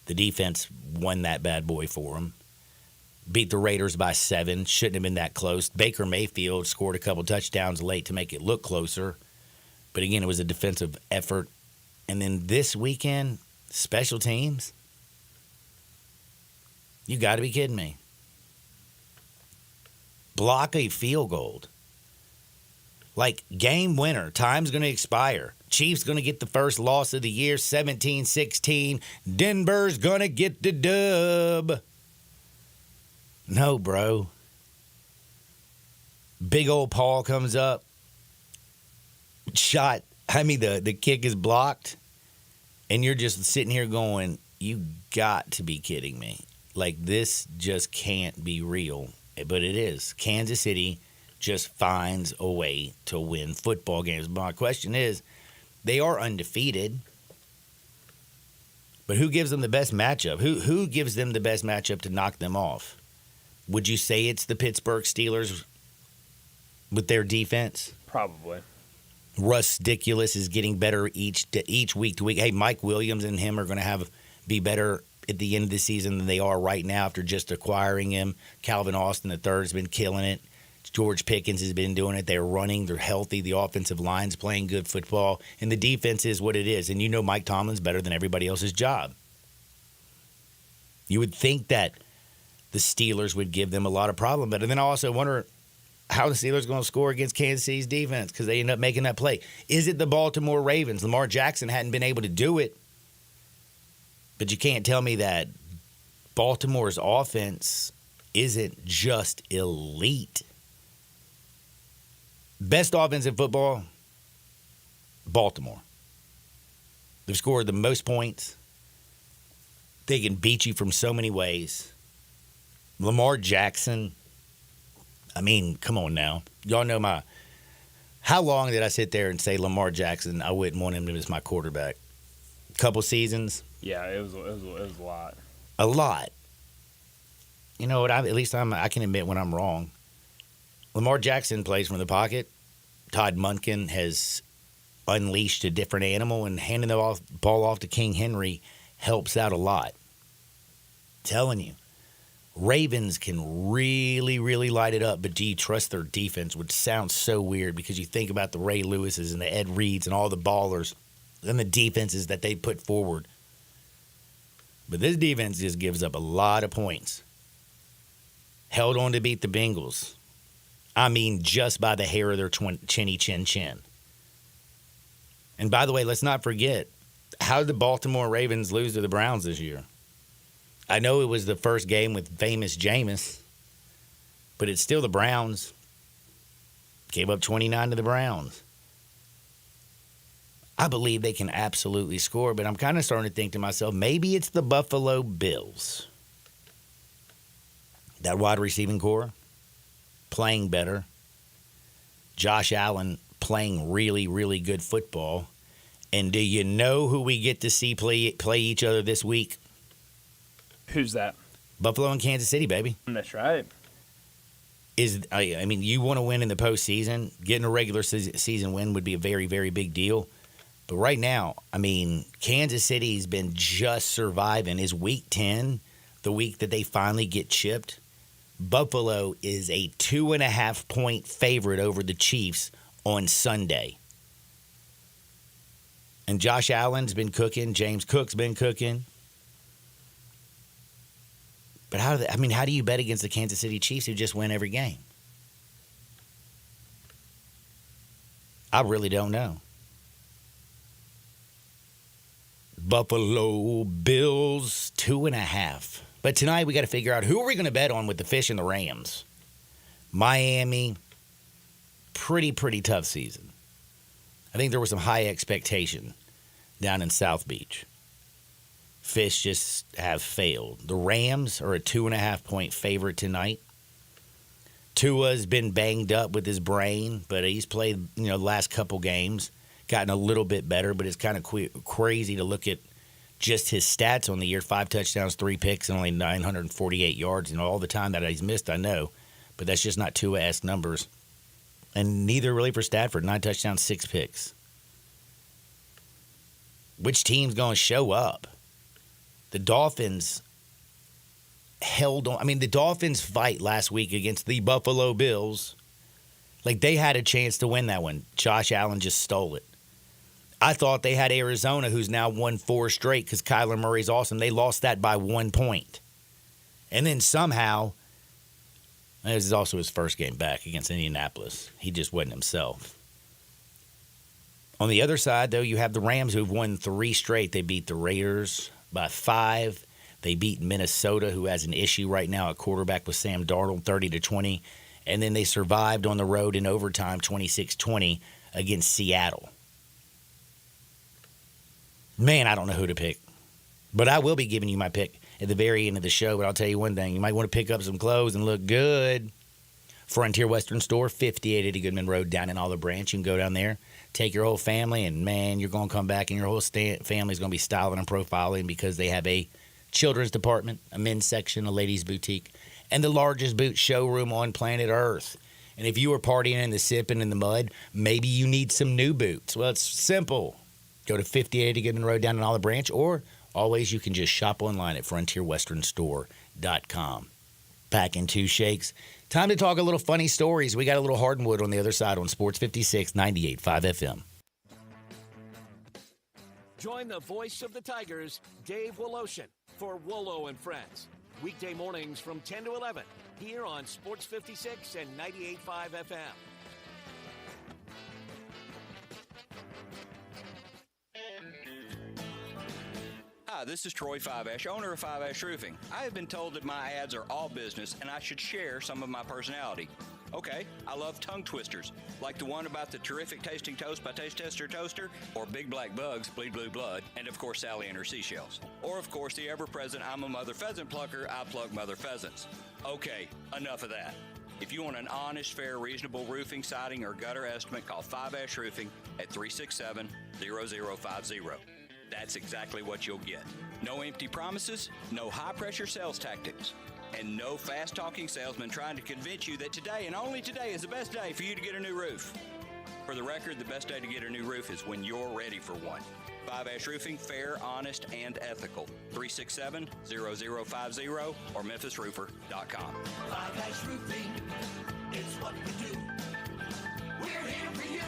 The defense won that bad boy for him. Beat the Raiders by 7. Shouldn't have been that close. Baker Mayfield scored a couple touchdowns late to make it look closer. But again, it was a defensive effort. And then this weekend, special teams. You got to be kidding me. Block a field goal. Like, game winner. Time's going to expire. Chiefs going to get the first loss of the year, 17-16. Denver's going to get the dub. No, bro. Big old Paul comes up. Shot. I mean, the kick is blocked. And you're just sitting here going, you got to be kidding me. Like, this just can't be real. But it is. Kansas City just finds a way to win football games. My question is, they are undefeated. But who gives them the best matchup? Who gives them the best matchup to knock them off? Would you say it's the Pittsburgh Steelers with their defense? Probably. Russ Dickulus is getting better each week to week. Hey, Mike Williams and him are going to be better at the end of the season than they are right now after just acquiring him. Calvin Austin III has been killing it. George Pickens has been doing it. They're running. They're healthy. The offensive line's playing good football. And the defense is what it is. And you know Mike Tomlin's better than everybody else's job. You would think that the Steelers would give them a lot of problem. But then I also wonder how the Steelers are going to score against Kansas City's defense because they end up making that play. Is it the Baltimore Ravens? Lamar Jackson hadn't been able to do it. But you can't tell me that Baltimore's offense isn't just elite. Best offense in football, Baltimore. They've scored the most points. They can beat you from so many ways. Lamar Jackson, I mean, come on now. Y'all know how long did I sit there and say Lamar Jackson, I wouldn't want him as my quarterback? Couple seasons. Yeah, it was a lot. A lot. You know what? At least I can admit when I'm wrong. Lamar Jackson plays from the pocket. Todd Monken has unleashed a different animal, and handing the ball off to King Henry helps out a lot. Telling you. Ravens can really, really light it up, but do you trust their defense? Which sounds so weird because you think about the Ray Lewises and the Ed Reeds and all the ballers and the defenses that they put forward. But this defense just gives up a lot of points. Held on to beat the Bengals. I mean, just by the hair of their chinny chin. And by the way, let's not forget, how did the Baltimore Ravens lose to the Browns this year? I know it was the first game with famous Jameis, but it's still the Browns. Gave up 29 to the Browns. I believe they can absolutely score, but I'm kind of starting to think to myself, maybe it's the Buffalo Bills. That wide receiving core playing better. Josh Allen playing really, really good football. And do you know who we get to see play each other this week? Who's that? Buffalo and Kansas City, baby. That's right. I mean, you want to win in the postseason. Getting a regular season win would be a very, very big deal. But right now, I mean, Kansas City's been just surviving. Is week 10 the week that they finally get chipped? Buffalo is a 2.5-point favorite over the Chiefs on Sunday. And Josh Allen's been cooking. James Cook's been cooking. But how do you bet against the Kansas City Chiefs who just win every game? I really don't know. Buffalo Bills 2.5. But tonight we got to figure out who are we going to bet on with the Fish and the Rams. Miami, pretty tough season. I think there was some high expectation down in South Beach. Fish just have failed. The Rams are a 2.5-point favorite tonight. Tua's been banged up with his brain, but he's played, the last couple games, gotten a little bit better, but it's kind of crazy to look at just his stats on the year. 5 touchdowns, 3 picks, and only 948 yards. And all the time that he's missed, I know. But that's just not Tua-esque numbers. And neither really for Stafford. 9 touchdowns, 6 picks. Which team's going to show up? The Dolphins held on. I mean, the Dolphins' fight last week against the Buffalo Bills, like they had a chance to win that one. Josh Allen just stole it. I thought they had Arizona, who's now won 4 straight because Kyler Murray's awesome. They lost that by 1 point. And then somehow, this is also his first game back against Indianapolis. He just wasn't himself. On the other side, though, you have the Rams who've won 3 straight. They beat the Raiders by 5. They beat Minnesota, who has an issue right now at quarterback with Sam Darnold, 30-20. And then they survived on the road in overtime, 26-20 against Seattle. Man, I don't know who to pick. But I will be giving you my pick at the very end of the show. But I'll tell you one thing. You might want to pick up some clothes and look good. Frontier Western Store, 5880 Goodman Road down in Olive Branch. You can go down there, take your whole family, and, man, you're going to come back and your whole family's going to be styling and profiling because they have a children's department, a men's section, a ladies' boutique, and the largest boot showroom on planet Earth. And if you were partying in the sipping in the mud, maybe you need some new boots. Well, it's simple. Go to 5880 Goodman Road down in Olive Branch, or always you can just shop online at frontierwesternstore.com. Back in 2 shakes. Time to talk a little funny stories. We got a little Hardwood on the other side on Sports 56, 98.5 FM. Join the voice of the Tigers, Dave Woloshin, for Wolo and Friends. Weekday mornings from 10 to 11 here on Sports 56 and 98.5 FM. Hi, this is Troy Five-Ash, owner of Five-Ash Roofing. I have been told that my ads are all business and I should share some of my personality. Okay, I love tongue twisters, like the one about the terrific tasting toast by Taste Tester Toaster, or Big Black Bugs, Bleed Blue Blood, and of course Sally and her seashells. Or of course the ever-present I'm a Mother Pheasant Plucker, I plug Mother Pheasants. Okay, enough of that. If you want an honest, fair, reasonable roofing, siding, or gutter estimate, call Five-Ash Roofing at 367-0050. That's exactly what you'll get. No empty promises, no high-pressure sales tactics, and no fast-talking salesman trying to convince you that today and only today is the best day for you to get a new roof. For the record, the best day to get a new roof is when you're ready for one. Five-Ash Roofing, fair, honest, and ethical. 367-0050 or memphisroofer.com. Five-Ash Roofing, it's what we do. We're here for you.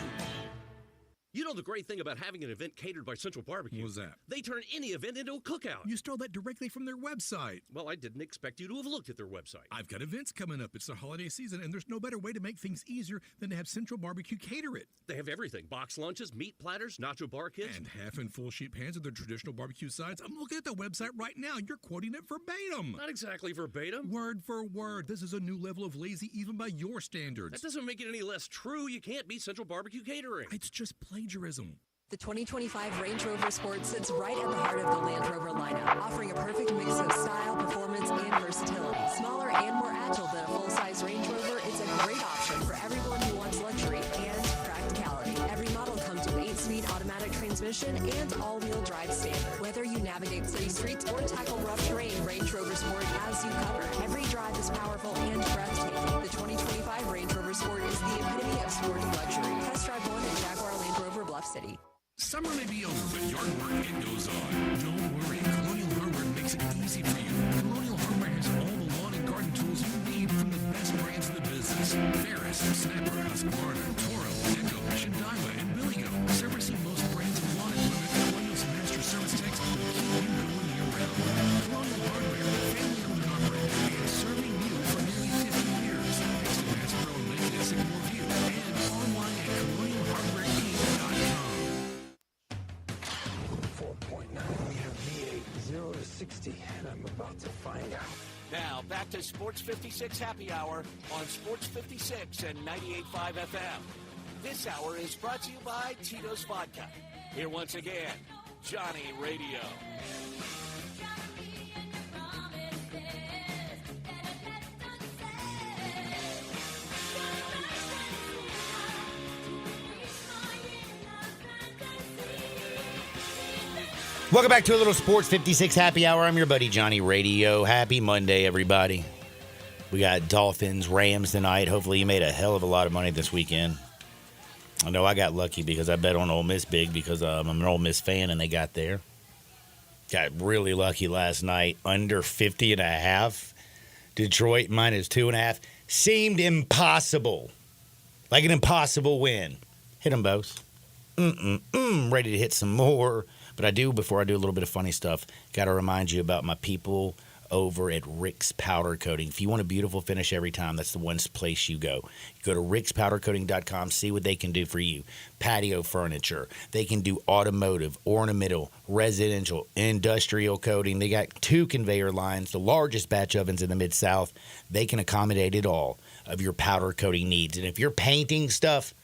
You know the great thing about having an event catered by Central Barbecue? What was that? They turn any event into a cookout. You stole that directly from their website. Well, I didn't expect you to have looked at their website. I've got events coming up. It's the holiday season, and there's no better way to make things easier than to have Central Barbecue cater it. They have everything. Box lunches, meat platters, nacho bar kits. And half and full sheet pans of their traditional barbecue sides. I'm looking at the website right now. You're quoting it verbatim. Not exactly verbatim. Word for word. This is a new level of lazy even by your standards. That doesn't make it any less true. You can't beat Central Barbecue Catering. It's just plagiarism. The 2025 Range Rover Sport sits right at the heart of the Land Rover lineup, offering a perfect mix of style, performance, and versatility. Smaller and more agile than a full-size Range Rover, it's a great option for everyone who wants luxury and practicality. Every model comes with 8-speed automatic transmission and all-wheel drive standard. Whether you navigate city streets or tackle rough terrain, Range Rover Sport has you covered. Every drive is powerful and breathtaking. The 2025 Range Rover Sport is the epitome of sporty luxury. Test drive one at Jaguar Land Rover Bluff City. Summer may be over, but yard work, it goes on. Don't worry, Colonial Hardware makes it easy for you. Colonial Hardware has all the lawn and garden tools you need from the best brands in the business. Ferris, Snapper, Husqvarna, Toro, Echo, Shindaiwa, and Billigo. Servicing most brands of lawn equipment, Colonial's master service techs will keep you going year-round. Colonial Hardware, family-owned and operated, and serving you for nearly 50 years. Next to Bass Pro and Lincoln at Sycamore View, and online at colonialhardwareinc.com. 4.9 million Now, back to Sports 56 Happy Hour on Sports 56 and 98.5 FM. This hour is brought to you by Tito's Vodka. Here once again, Johnny Radio. Welcome back to a little Sports 56 Happy Hour. I'm your buddy Johnny Radio. Happy Monday, everybody. We got Dolphins, Rams tonight. Hopefully you made a hell of a lot of money this weekend. I know I got lucky because I bet on Ole Miss big because I'm an Ole Miss fan and they got there. Got really lucky last night. Under 50.5. Detroit minus 2.5. Seemed impossible. Like an impossible win. Hit them both. Ready to hit some more. But I do, before I do a little bit of funny stuff, got to remind you about my people over at Rick's Powder Coating. If you want a beautiful finish every time, that's the one place you go. You go to rickspowdercoating.com, see what they can do for you. Patio furniture. They can do automotive, ornamental, residential, industrial coating. They got 2 conveyor lines, the largest batch ovens in the Mid-South. They can accommodate it all of your powder coating needs. And if you're painting stuff,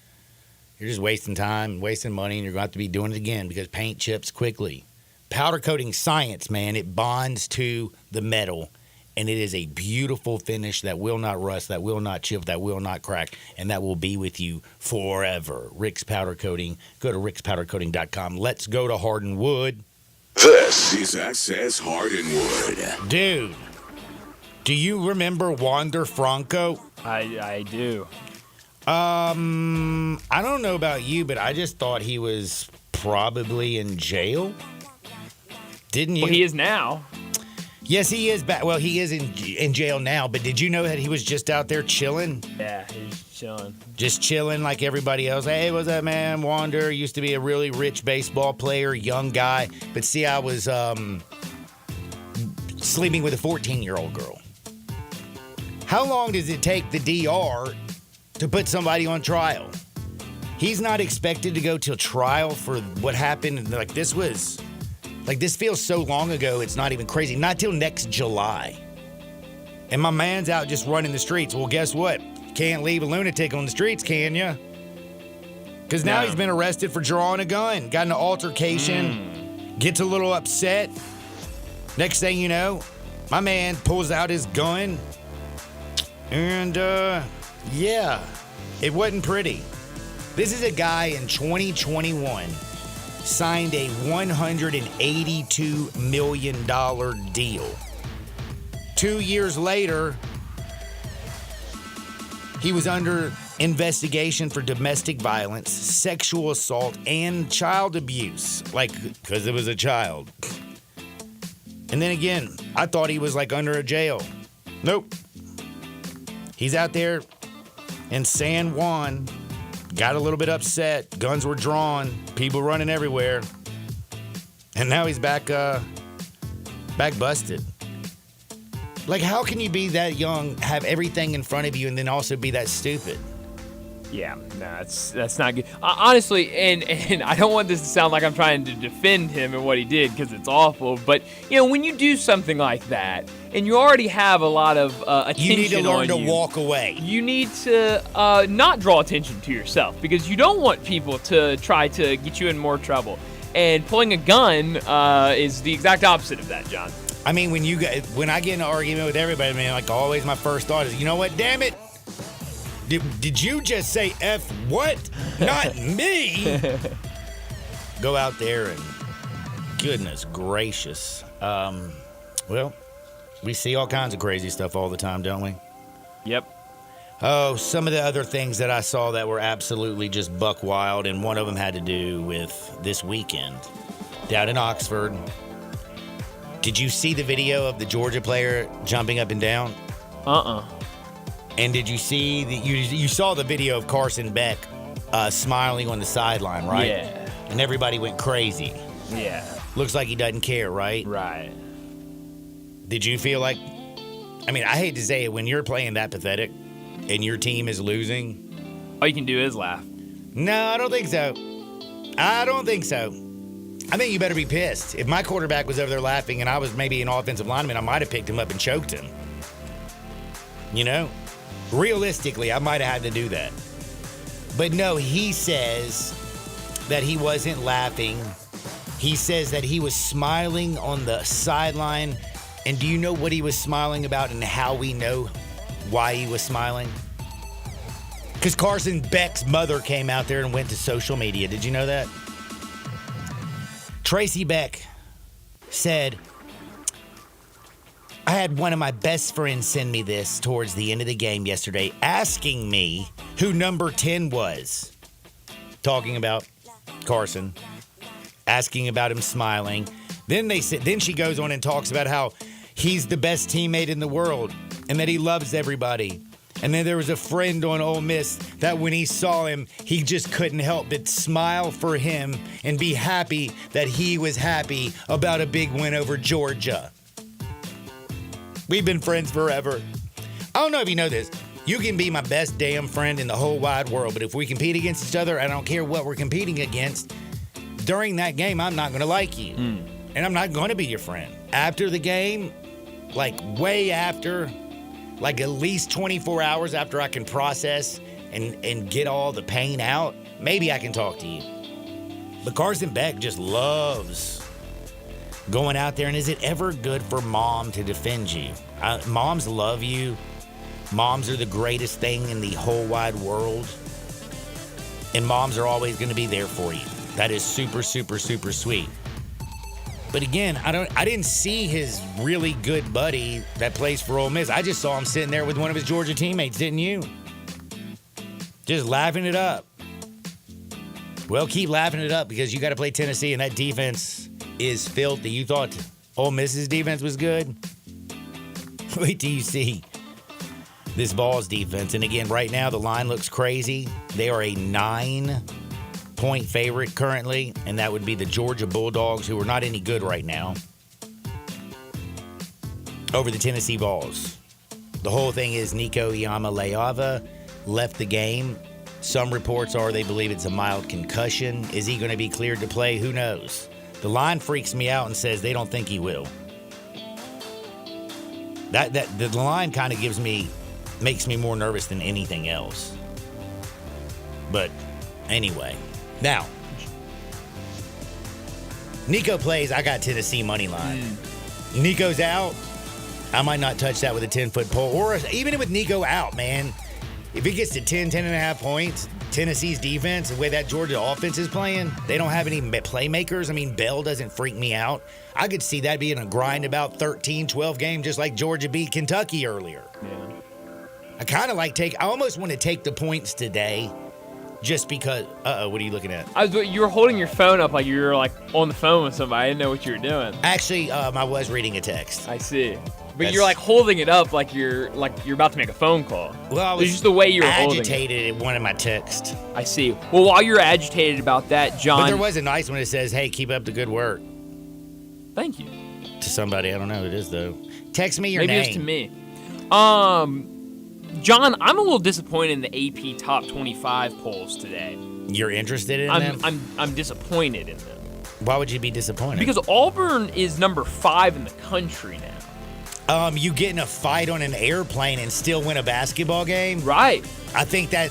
you're just wasting time and wasting money, and you're going to have to be doing it again because paint chips quickly. Powder coating science, man. It bonds to the metal, and it is a beautiful finish that will not rust, that will not chip, that will not crack, and that will be with you forever. Rick's Powder Coating. Go to rickspowdercoating.com. Let's go to Hardinwood. This is SS Hardinwood. Dude, do you remember Wander Franco? I do. I don't know about you, but I just thought he was probably in jail. Didn't you? Well, he is now. Yes, he is back. Well, he is in jail now, but did you know that he was just out there chilling? Yeah, he's chilling. Just chilling like everybody else. Hey, what's up, man? Wander used to be a really rich baseball player, young guy. But see, I was sleeping with a 14-year-old girl. How long does it take the DR to put somebody on trial? He's not expected to go to trial for what happened. Like this feels so long ago, it's not even crazy. Not till next July. And my man's out just running the streets. Well, guess what? Can't leave a lunatic on the streets, can you? Because now he's been arrested for drawing a gun. Got in an altercation. Gets a little upset. Next thing you know, my man pulls out his gun. And, yeah, it wasn't pretty. This is a guy in 2021 signed a $182 million deal. 2 years later, he was under investigation for domestic violence, sexual assault, and child abuse. Like, because it was a child. And then again, I thought he was like under a jail. Nope. He's out there in San Juan, got a little bit upset, guns were drawn, people running everywhere, and now he's back busted. Like, how can you be that young, have everything in front of you, and then also be that stupid? Yeah, no, that's not good. Honestly, and I don't want this to sound like I'm trying to defend him and what he did because it's awful, but, you know, when you do something like that and you already have a lot of attention on you. You need to learn to walk away. You need to not draw attention to yourself because you don't want people to try to get you in more trouble. And pulling a gun is the exact opposite of that, John. I mean, when I get in an argument with everybody, man, like always my first thought is, you know what, damn it? Did you just say F what? Not me. Go out there and goodness gracious. Well, we see all kinds of crazy stuff all the time, don't we? Yep. Oh, some of the other things that I saw that were absolutely just buck wild, and one of them had to do with this weekend down in Oxford. Did you see the video of the Georgia player jumping up and down? And did you see you saw the video of Carson Beck smiling on the sideline, right? Yeah. And everybody went crazy. Yeah. Looks like he doesn't care, right? Right. Did you feel like, I mean, I hate to say it, when you're playing that pathetic and your team is losing, all you can do is laugh. No, I don't think so. I think you better be pissed. If my quarterback was over there laughing and I was maybe an offensive lineman, I might have picked him up and choked him. You know? Realistically, I might have had to do that. But no, he says that he wasn't laughing. He says that he was smiling on the sideline. And do you know what he was smiling about and how we know why he was smiling? Because Carson Beck's mother came out there and went to social media. Did you know that? Tracy Beck said, I had one of my best friends send me this towards the end of the game yesterday, asking me who number 10 was. Talking about Carson, asking about him smiling. Then she goes on and talks about how he's the best teammate in the world and that he loves everybody. And then there was a friend on Ole Miss that when he saw him, he just couldn't help but smile for him and be happy that he was happy about a big win over Georgia. We've been friends forever. I don't know if you know this. You can be my best damn friend in the whole wide world, but if we compete against each other, I don't care what we're competing against, during that game, I'm not going to like you. And I'm not going to be your friend. After the game, like way after, like at least 24 hours after I can process and get all the pain out, maybe I can talk to you. But Carson Beck just loves going out there. And is it ever good for mom to defend you? Moms love you. Moms are the greatest thing in the whole wide world. And moms are always going to be there for you. That is super, super, super sweet. But again, I didn't see his really good buddy that plays for Ole Miss. I just saw him sitting there with one of his Georgia teammates, didn't you? Just laughing it up. Well, keep laughing it up because you got to play Tennessee and that defense is filthy. You thought Ole Miss's defense was good? Wait till you see this Vols defense. And again, right now the line looks crazy. They are a 9-point favorite currently, and that would be the Georgia Bulldogs, who are not any good right now, over the Tennessee Vols. The whole thing is Nico Iamaleava left the game. Some reports are they believe it's a mild concussion. Is he going to be cleared to play? Who knows? The line freaks me out and says they don't think he will. The line kind of makes me more nervous than anything else. But anyway, now Nico plays. I got Tennessee money line. Nico's out. I might not touch that with a 10-foot pole, or even with Nico out, man. If it gets to 10.5 points, Tennessee's defense, the way that Georgia offense is playing, they don't have any playmakers. I mean, Bell doesn't freak me out. I could see that being a grind about 13, 12 games, just like Georgia beat Kentucky earlier. Yeah. I almost want to take the points today just because. What are you looking at? You were holding your phone up like you were like on the phone with somebody. I didn't know what you were doing. Actually, I was reading a text. I see. But you're like holding it up like you're about to make a phone call. Well, it's just the way you were holding it. Agitated at one of my texts. I see. Well, while you're agitated about that, John. But there was a nice one that says, "Hey, keep up the good work." Thank you. To somebody, I don't know who it is though. Text me your name. Maybe it's to me. John, I'm a little disappointed in the AP Top 25 polls today. You're interested in them? I'm disappointed in them. Why would you be disappointed? Because Auburn is number 5 in the country now. You get in a fight on an airplane and still win a basketball game? Right. I think that,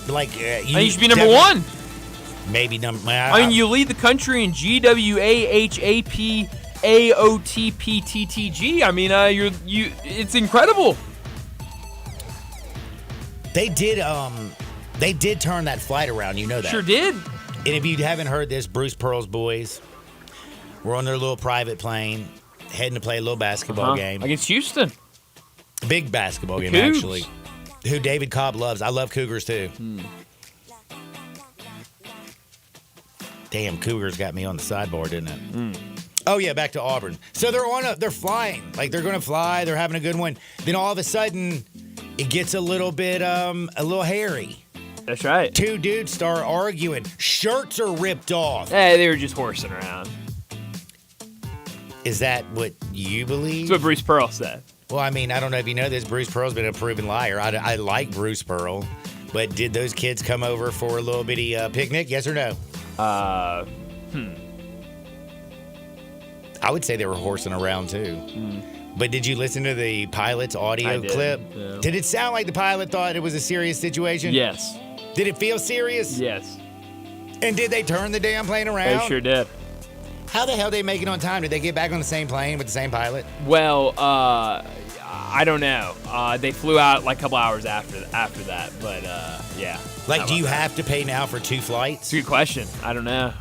you should be number 1. Maybe number... I mean, you lead the country in GWAHAP AOTPTTG. I mean, it's incredible. They did turn that flight around, you know that. Sure did. And if you haven't heard this, Bruce Pearl's boys were on their little private plane, heading to play a little basketball game. Against Houston. Big basketball game, Cougs. actually. Who David Cobb loves. I love Cougars, too. Damn, Cougars got me on the sidebar, didn't it? Oh, yeah, back to Auburn. So they're flying. Like, they're going to fly. They're having a good one. Then all of a sudden, it gets a little hairy. That's right. Two dudes start arguing. Shirts are ripped off. Hey, they were just horsing around. Is that what you believe? That's what Bruce Pearl said. Well, I mean, I don't know if you know this. Bruce Pearl's been a proven liar. I like Bruce Pearl. But did those kids come over for a little bitty picnic? Yes or no? I would say they were horsing around too. But did you listen to the pilot's audio I did, clip? yeah. Did it sound like the pilot thought it was a serious situation? Yes. Did it feel serious? Yes. And did they turn the damn plane around? They sure did. How the hell did they make it on time? Did they get back on the same plane with the same pilot? Well, I don't know. They flew out like a couple hours after that, but yeah. Like, do you have to pay now for 2 flights? It's a good question. I don't know.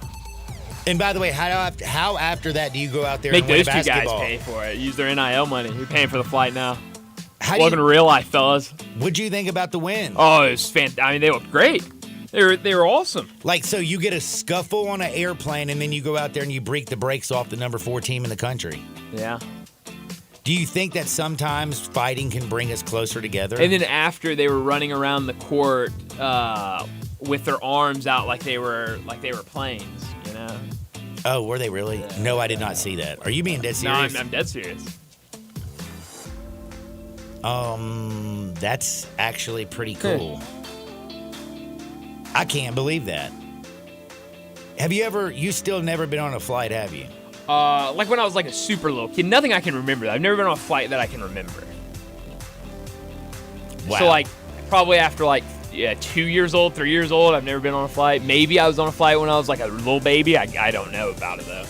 And by the way, how after that do you go out there Make and win those a two guys basketball? pay for it. Use their NIL money. You're paying for the flight now. Welcome to real life, fellas. What'd you think about the win? Oh, it was fantastic. I mean, they looked great. They were awesome. Like, so you get a scuffle on an airplane, and then you go out there and you break the brakes off the number 4 team in the country. Yeah. Do you think that sometimes fighting can bring us closer together? And then after they were running around the court with their arms out like they were planes, you know? Oh, were they really? Yeah. No, I did not see that. Are you being dead serious? No, I'm dead serious. That's actually pretty cool. I can't believe that. You still never been on a flight, have you? Like when I was like a super little kid. Nothing I can remember. I've never been on a flight that I can remember. Wow. So like probably after like 2 years old, 3 years old, I've never been on a flight. Maybe I was on a flight when I was like a little baby. I don't know about it though.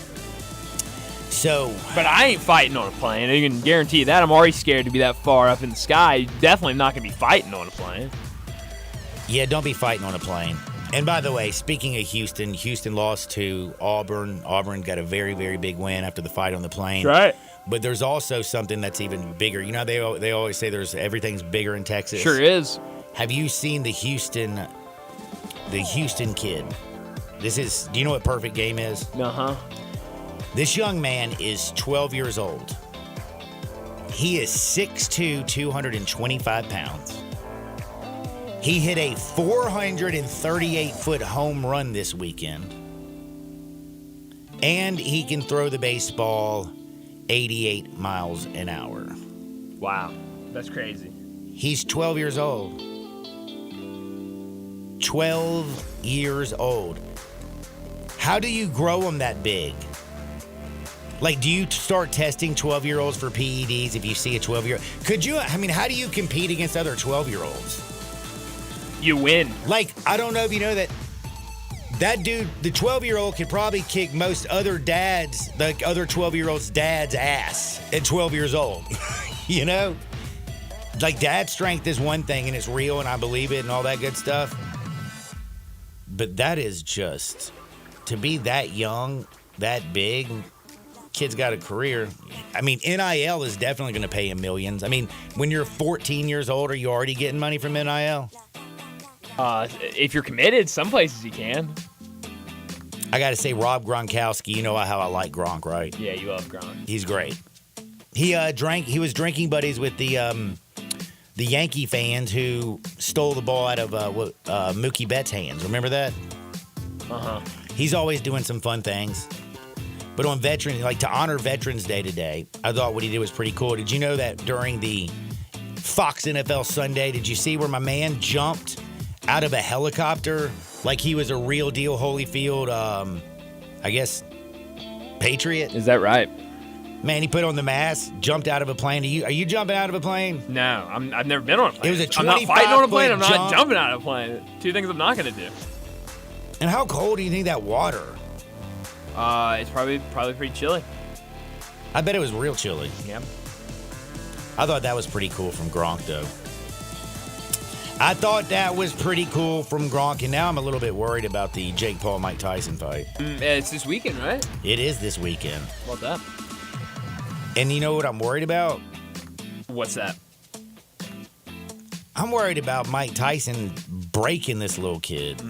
So, but I ain't fighting on a plane. I can guarantee you that. I'm already scared to be that far up in the sky. Definitely not gonna be fighting on a plane. Yeah, don't be fighting on a plane. And by the way, speaking of Houston lost to Auburn. Auburn got a very, very big win after the fight on the plane. That's right. But there's also something that's even bigger. You know, they always say everything's bigger in Texas. Sure is. Have you seen the Houston kid? Do you know what Perfect Game is? Uh-huh. This young man is 12 years old. He is 6'2", 225 pounds. He hit a 438-foot home run this weekend. And he can throw the baseball 88 miles an hour. Wow. That's crazy. He's 12 years old. 12 years old. How do you grow them that big? Like, do you start testing 12-year-olds for PEDs if you see a 12-year-old? How do you compete against other 12-year-olds? You win. Like, I don't know if you know that dude, the 12-year-old could probably kick most other dads, like other 12-year-olds' dad's ass at 12 years old. You know? Like, dad strength is one thing, and it's real, and I believe it, and all that good stuff. But that is just, to be that young, that big, kid's got a career. I mean, NIL is definitely going to pay him millions. I mean, when you're 14 years old, are you already getting money from NIL? If you're committed, some places you can. I got to say, Rob Gronkowski, you know how I like Gronk, right? Yeah, you love Gronk. He's great. He was drinking buddies with the Yankee fans who stole the ball out of Mookie Betts' hands. Remember that? Uh-huh. He's always doing some fun things. But on to honor Veterans Day today, I thought what he did was pretty cool. Did you know that during the Fox NFL Sunday, did you see where my man jumped out of a helicopter like he was a real deal Holyfield, Patriot? Is that right? Man, he put on the mask, jumped out of a plane. Are you jumping out of a plane? No, I've never been on a plane. It was a 25-foot I'm not fighting on a plane. I'm not jump. jumping out of a plane. Two things I'm not going to do. And how cold do you think that water? It's probably pretty chilly. I bet it was real chilly. Yeah. I thought that was pretty cool from Gronk, though. I thought that was pretty cool from Gronk, and now I'm a little bit worried about the Jake Paul-Mike Tyson fight. It's this weekend, right? It is this weekend. Well done. And you know what I'm worried about? What's that? I'm worried about Mike Tyson breaking this little kid.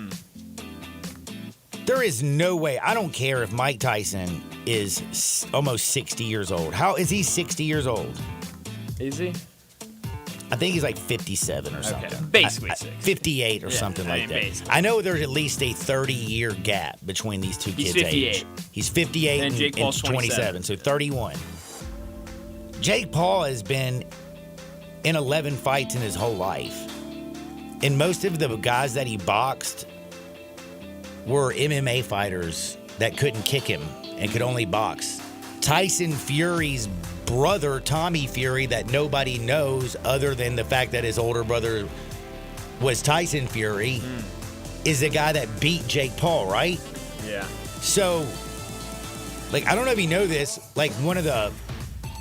There is no way. I don't care if Mike Tyson is almost 60 years old. How is he 60 years old? Is he? I think he's like 57 or something. Okay. Basically 60. 58 or something like that. Basically. I know there's at least a 30-year gap between these two kids' 58. age. He's 58 And Jake Paul's 27, so 31. Jake Paul has been in 11 fights in his whole life. And most of the guys that he boxed were MMA fighters that couldn't kick him and could only box. Tyson Fury's brother, Tommy Fury, that nobody knows other than the fact that his older brother was Tyson Fury, is the guy that beat Jake Paul, right? Yeah. So, like, I don't know if you know this, like,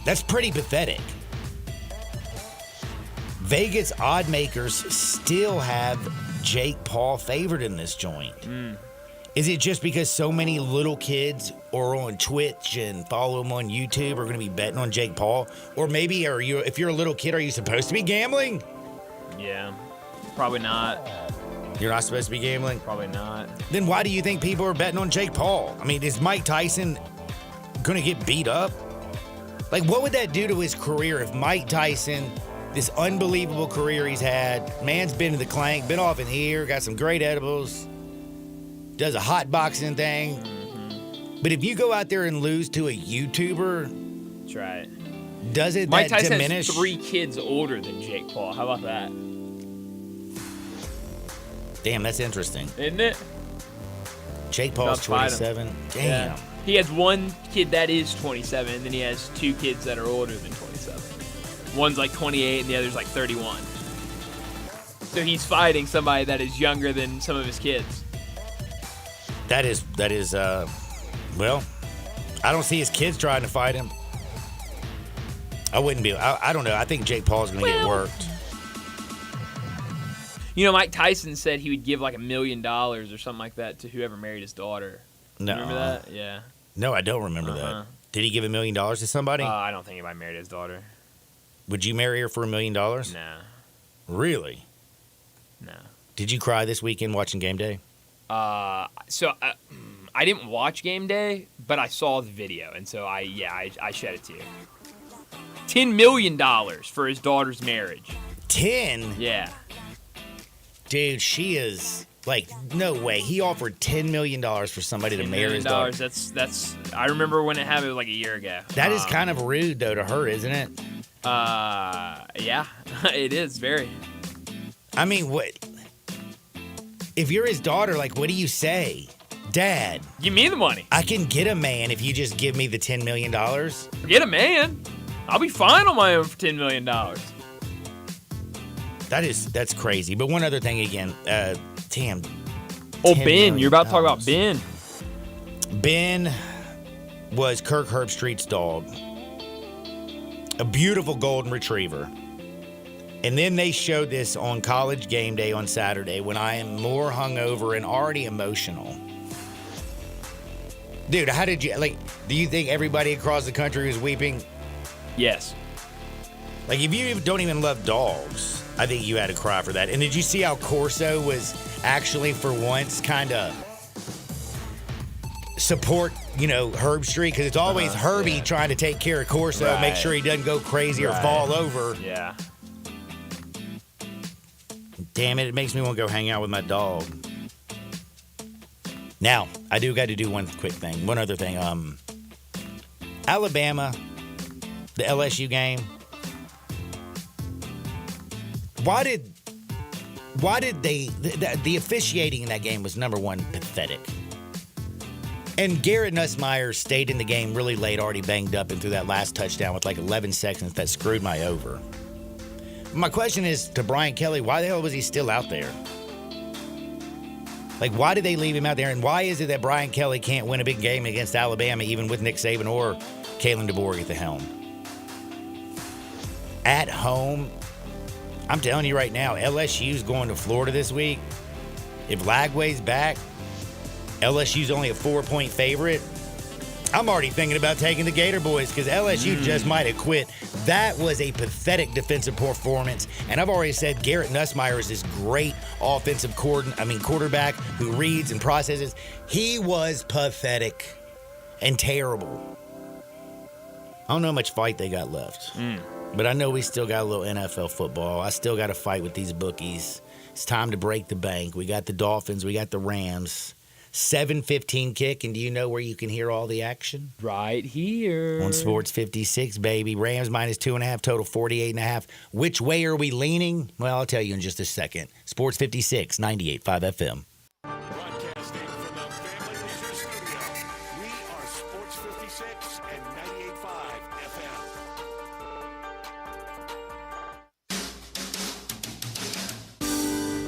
that's pretty pathetic. Vegas odd makers still have Jake Paul favored in this joint. Is it just because so many little kids are on Twitch and follow him on YouTube are going to be betting on Jake Paul? Or maybe if you're a little kid, are you supposed to be gambling? Yeah. Probably not. You're not supposed to be gambling? Probably not. Then why do you think people are betting on Jake Paul? I mean, is Mike Tyson going to get beat up? Like, what would that do to his career if Mike Tyson, this unbelievable career he's had, man's been to the clank, been off in here, got some great edibles, does a hot boxing thing. But if you go out there and lose to a YouTuber, that's right. Does it Mike that Tyson diminish? has 3 kids older than Jake Paul. How about that? Damn, that's interesting. Isn't it? Jake Paul's 27. Damn. Yeah. He has 1 kid that is 27, and then he has 2 kids that are older than 27. One's like 28, and the other's like 31. So he's fighting somebody that is younger than some of his kids. That is, well, I don't see his kids trying to fight him. I wouldn't be, I don't know. I think Jake Paul's going to get worked. You know, Mike Tyson said he would give like $1 million or something like that to whoever married his daughter. No. Remember that? Yeah. No, I don't remember that. Did he give $1 million to somebody? I don't think anybody married his daughter. Would you marry her for $1 million? No. Really? No. Did you cry this weekend watching Game Day? I didn't watch Game Day, but I saw the video, and so I shed a tear. $10 million for his daughter's marriage. 10? Yeah. Dude, she is like, no way. He offered $10 million for somebody to marry his daughter. That's. I remember when it happened like a year ago. That is kind of rude, though, to her, isn't it? Yeah, it is very. I mean, what? If you're his daughter, like, what do you say? Dad, give me the money. I can get a man if you just give me the $10 million. Get a man. I'll be fine on my own for $10 million. That's crazy. But one other thing again, damn. Oh, Ben, you're about to talk about Ben. Ben was Kirk Herbstreit's dog. A beautiful golden retriever. And then they showed this on College Game Day on Saturday when I am more hungover and already emotional. Dude, how did you, like, do you think everybody across the country was weeping? Yes. Like, if you don't even love dogs, I think you had to cry for that. And did you see how Corso was actually, for once, kind of support, Herbstreit? Because it's always Herbie trying to take care of Corso, make sure he doesn't go crazy or fall over. Yeah. Damn it makes me want to go hang out with my dog. Now, I do got to do one quick thing. One other thing. Alabama, the LSU game. Why did they, the officiating in that game was, number one, pathetic. And Garrett Nussmeier stayed in the game really late, already banged up, and threw that last touchdown with like 11 seconds that screwed my over. My question is to Brian Kelly, why the hell was he still out there? Like, why did they leave him out there? And why is it that Brian Kelly can't win a big game against Alabama, even with Nick Saban or Kalen DeBoer at the helm? At home, I'm telling you right now, LSU's going to Florida this week. If Lagway's back, LSU's only a 4-point favorite. I'm already thinking about taking the Gator Boys because LSU just might have quit. That was a pathetic defensive performance. And I've already said Garrett Nussmeier is this great offensive quarterback who reads and processes. He was pathetic and terrible. I don't know how much fight they got left. But I know we still got a little NFL football. I still got to fight with these bookies. It's time to break the bank. We got the Dolphins. We got the Rams. 7:15 kick, and do you know where you can hear all the action? Right here. On Sports 56, baby. Rams minus 2.5, total 48.5. Which way are we leaning? Well, I'll tell you in just a second. Sports 56, 98.5 FM. Broadcasting from the Family Leisure Studio, we are Sports 56. 56 and 98.5 FM.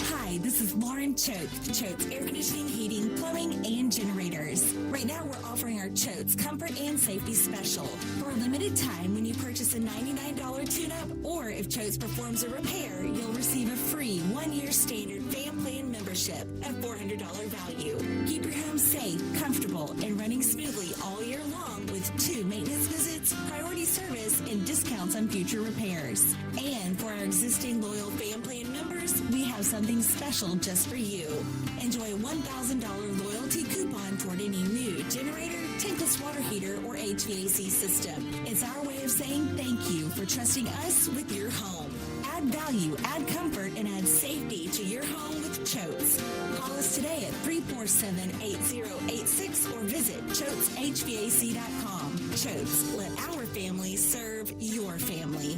Hi, this is Lauren Choate, Choate's Air Conditioning, Heating, Plumbing, and Generators. Right now, we're offering our Choate's Comfort and Safety Special. For a limited time, when you purchase a $99 tune-up, or if Choate's performs a repair, you'll receive a free 1-year standard fan plan membership at $400 value. Keep your home safe, comfortable, and running smoothly all year long with 2 maintenance visits, priority service, and discounts on future repairs. And for our existing loyal fan plan members, we have something special just for you. Enjoy a $1,000 loyalty coupon toward any new generator, tankless water heater, or HVAC system. It's our way of saying thank you for trusting us with your home. Add value, add comfort, and add safety to your home with Choates. Call us today at 347-8086 or visit ChoatesHVAC.com. Choates, let our family serve your family.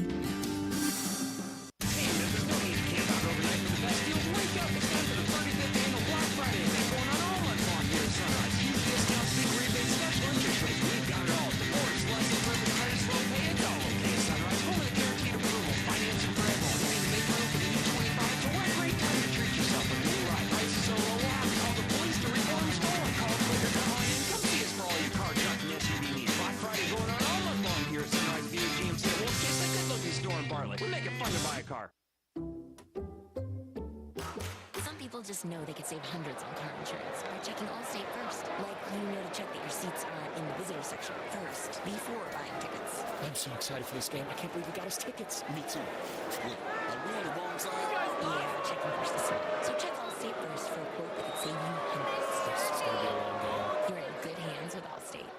Just know they could save hundreds on car insurance by checking Allstate first. Like how you know to check that your seats are in the visitor section first before buying tickets. I'm so excited for this game. I can't believe we got us tickets. Me too. Are we on the wrong side? Yeah, checking first is smart. So check Allstate first for a quote that could save you hundreds. This is going to be a long game. You're in good hands with Allstate.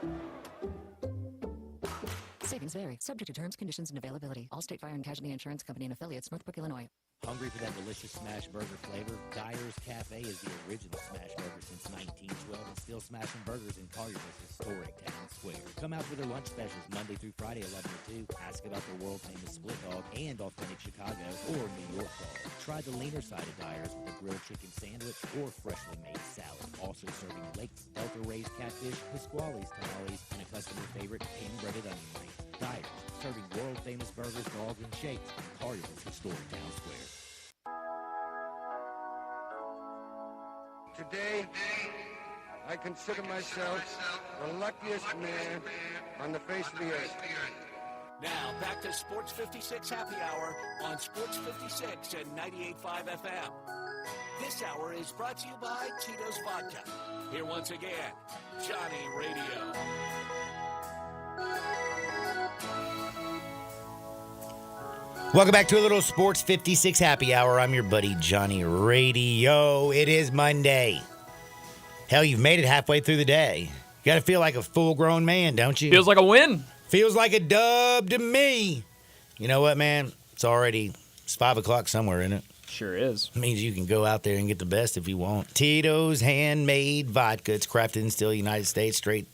Savings vary. Subject to terms, conditions, and availability. Allstate Fire and Casualty Insurance Company and affiliates, Northbrook, Illinois. Hungry for that delicious smash burger flavor? Dyer's Cafe is the original smash burger since 1912 and still smashing burgers in Collierville's historic town square. Come out for their lunch specials Monday through Friday, 11 to 2. Ask about their world-famous split dog and authentic Chicago or New York dog. Try the leaner side of Dyer's with a grilled chicken sandwich or freshly made salad. Also serving Lakes Delta-raised catfish, Pasquale's tamales, and a customer favorite hand-breaded onion rings. Dyer's, serving world-famous burgers, dogs, and shakes in Collierville's historic town square. Today, I consider myself the luckiest man on the face of the earth. Now, back to Sports 56 Happy Hour on Sports 56 and 98.5 FM. This hour is brought to you by Tito's Vodka. Here once again, Johnny Radio. Welcome back to a little Sports 56 Happy Hour. I'm your buddy Johnny Radio. It is Monday. Hell, you've made it halfway through the day. You got to feel like a full-grown man, don't you? Feels like a win. Feels like a dub to me. You know what, man? It's 5 o'clock somewhere, isn't it? Sure is. It means you can go out there and get the best if you want. Tito's Handmade Vodka. It's crafted and still United States, straight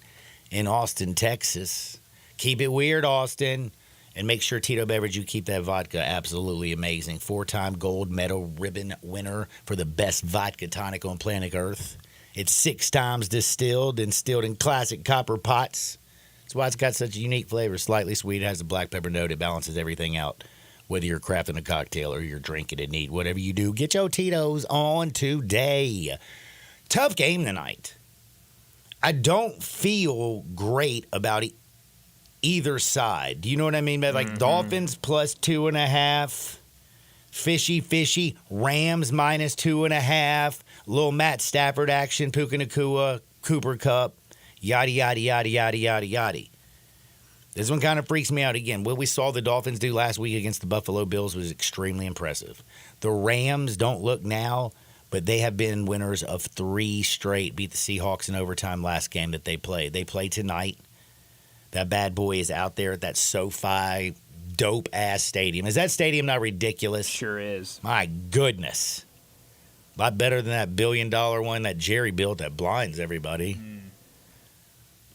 in Austin, Texas. Keep it weird, Austin. And make sure, Tito Beverage, you keep that vodka absolutely amazing. 4-time gold medal ribbon winner for the best vodka tonic on planet Earth. It's 6 times distilled and distilled in classic copper pots. That's why it's got such a unique flavor. Slightly sweet, it has a black pepper note. It balances everything out. Whether you're crafting a cocktail or you're drinking it neat, whatever you do, get your Tito's on today. Tough game tonight. I don't feel great about it. Either side. Do you know what I mean? Like Dolphins plus 2.5. Fishy. Rams minus 2.5. Little Matt Stafford action. Puka Nacua. Cooper Kupp. Yada, yada, yada, yada, yada, yada. This one kind of freaks me out again. What we saw the Dolphins do last week against the Buffalo Bills was extremely impressive. The Rams don't look now, but they have been winners of 3 straight. Beat the Seahawks in overtime last game that they played. They play tonight. That bad boy is out there at that SoFi dope-ass stadium. Is that stadium not ridiculous? Sure is. My goodness. A lot better than that $1 billion one that Jerry built that blinds everybody.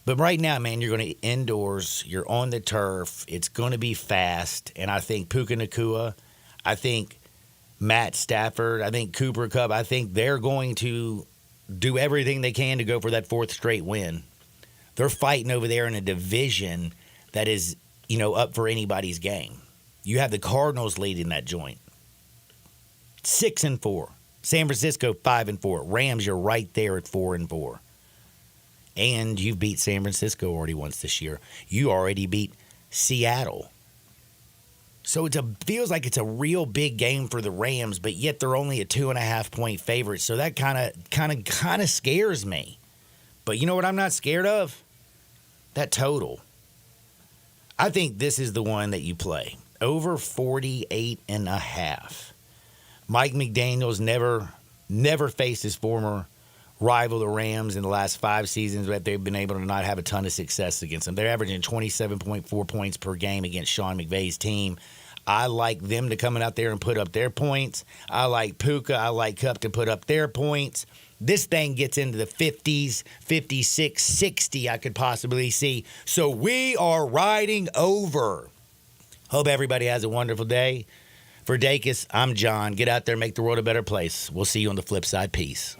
But right now, man, you're going to indoors. You're on the turf. It's going to be fast. And I think Puka Nacua, I think Matt Stafford, I think Cooper Kupp, I think they're going to do everything they can to go for that 4th straight win. They're fighting over there in a division that is, up for anybody's game. You have the Cardinals leading that joint. 6-4. San Francisco 5-4. Rams, you're right there at 4-4. And you've beat San Francisco already once this year. You already beat Seattle. So it feels like it's a real big game for the Rams, but yet they're only a 2.5-point favorite. So that kind of scares me. But you know what I'm not scared of? That total. I think this is the one that you play. Over 48.5. Mike McDaniels never faced his former rival, the Rams, in the last 5 seasons, but they've been able to not have a ton of success against them. They're averaging 27.4 points per game against Sean McVay's team. I like them to come out there and put up their points. I like Puka. I like Kupp to put up their points. This thing gets into the 50s, 56, 60 I could possibly see. So we are riding over. Hope everybody has a wonderful day. For Dacus, I'm John. Get out there, make the world a better place. We'll see you on the flip side. Peace.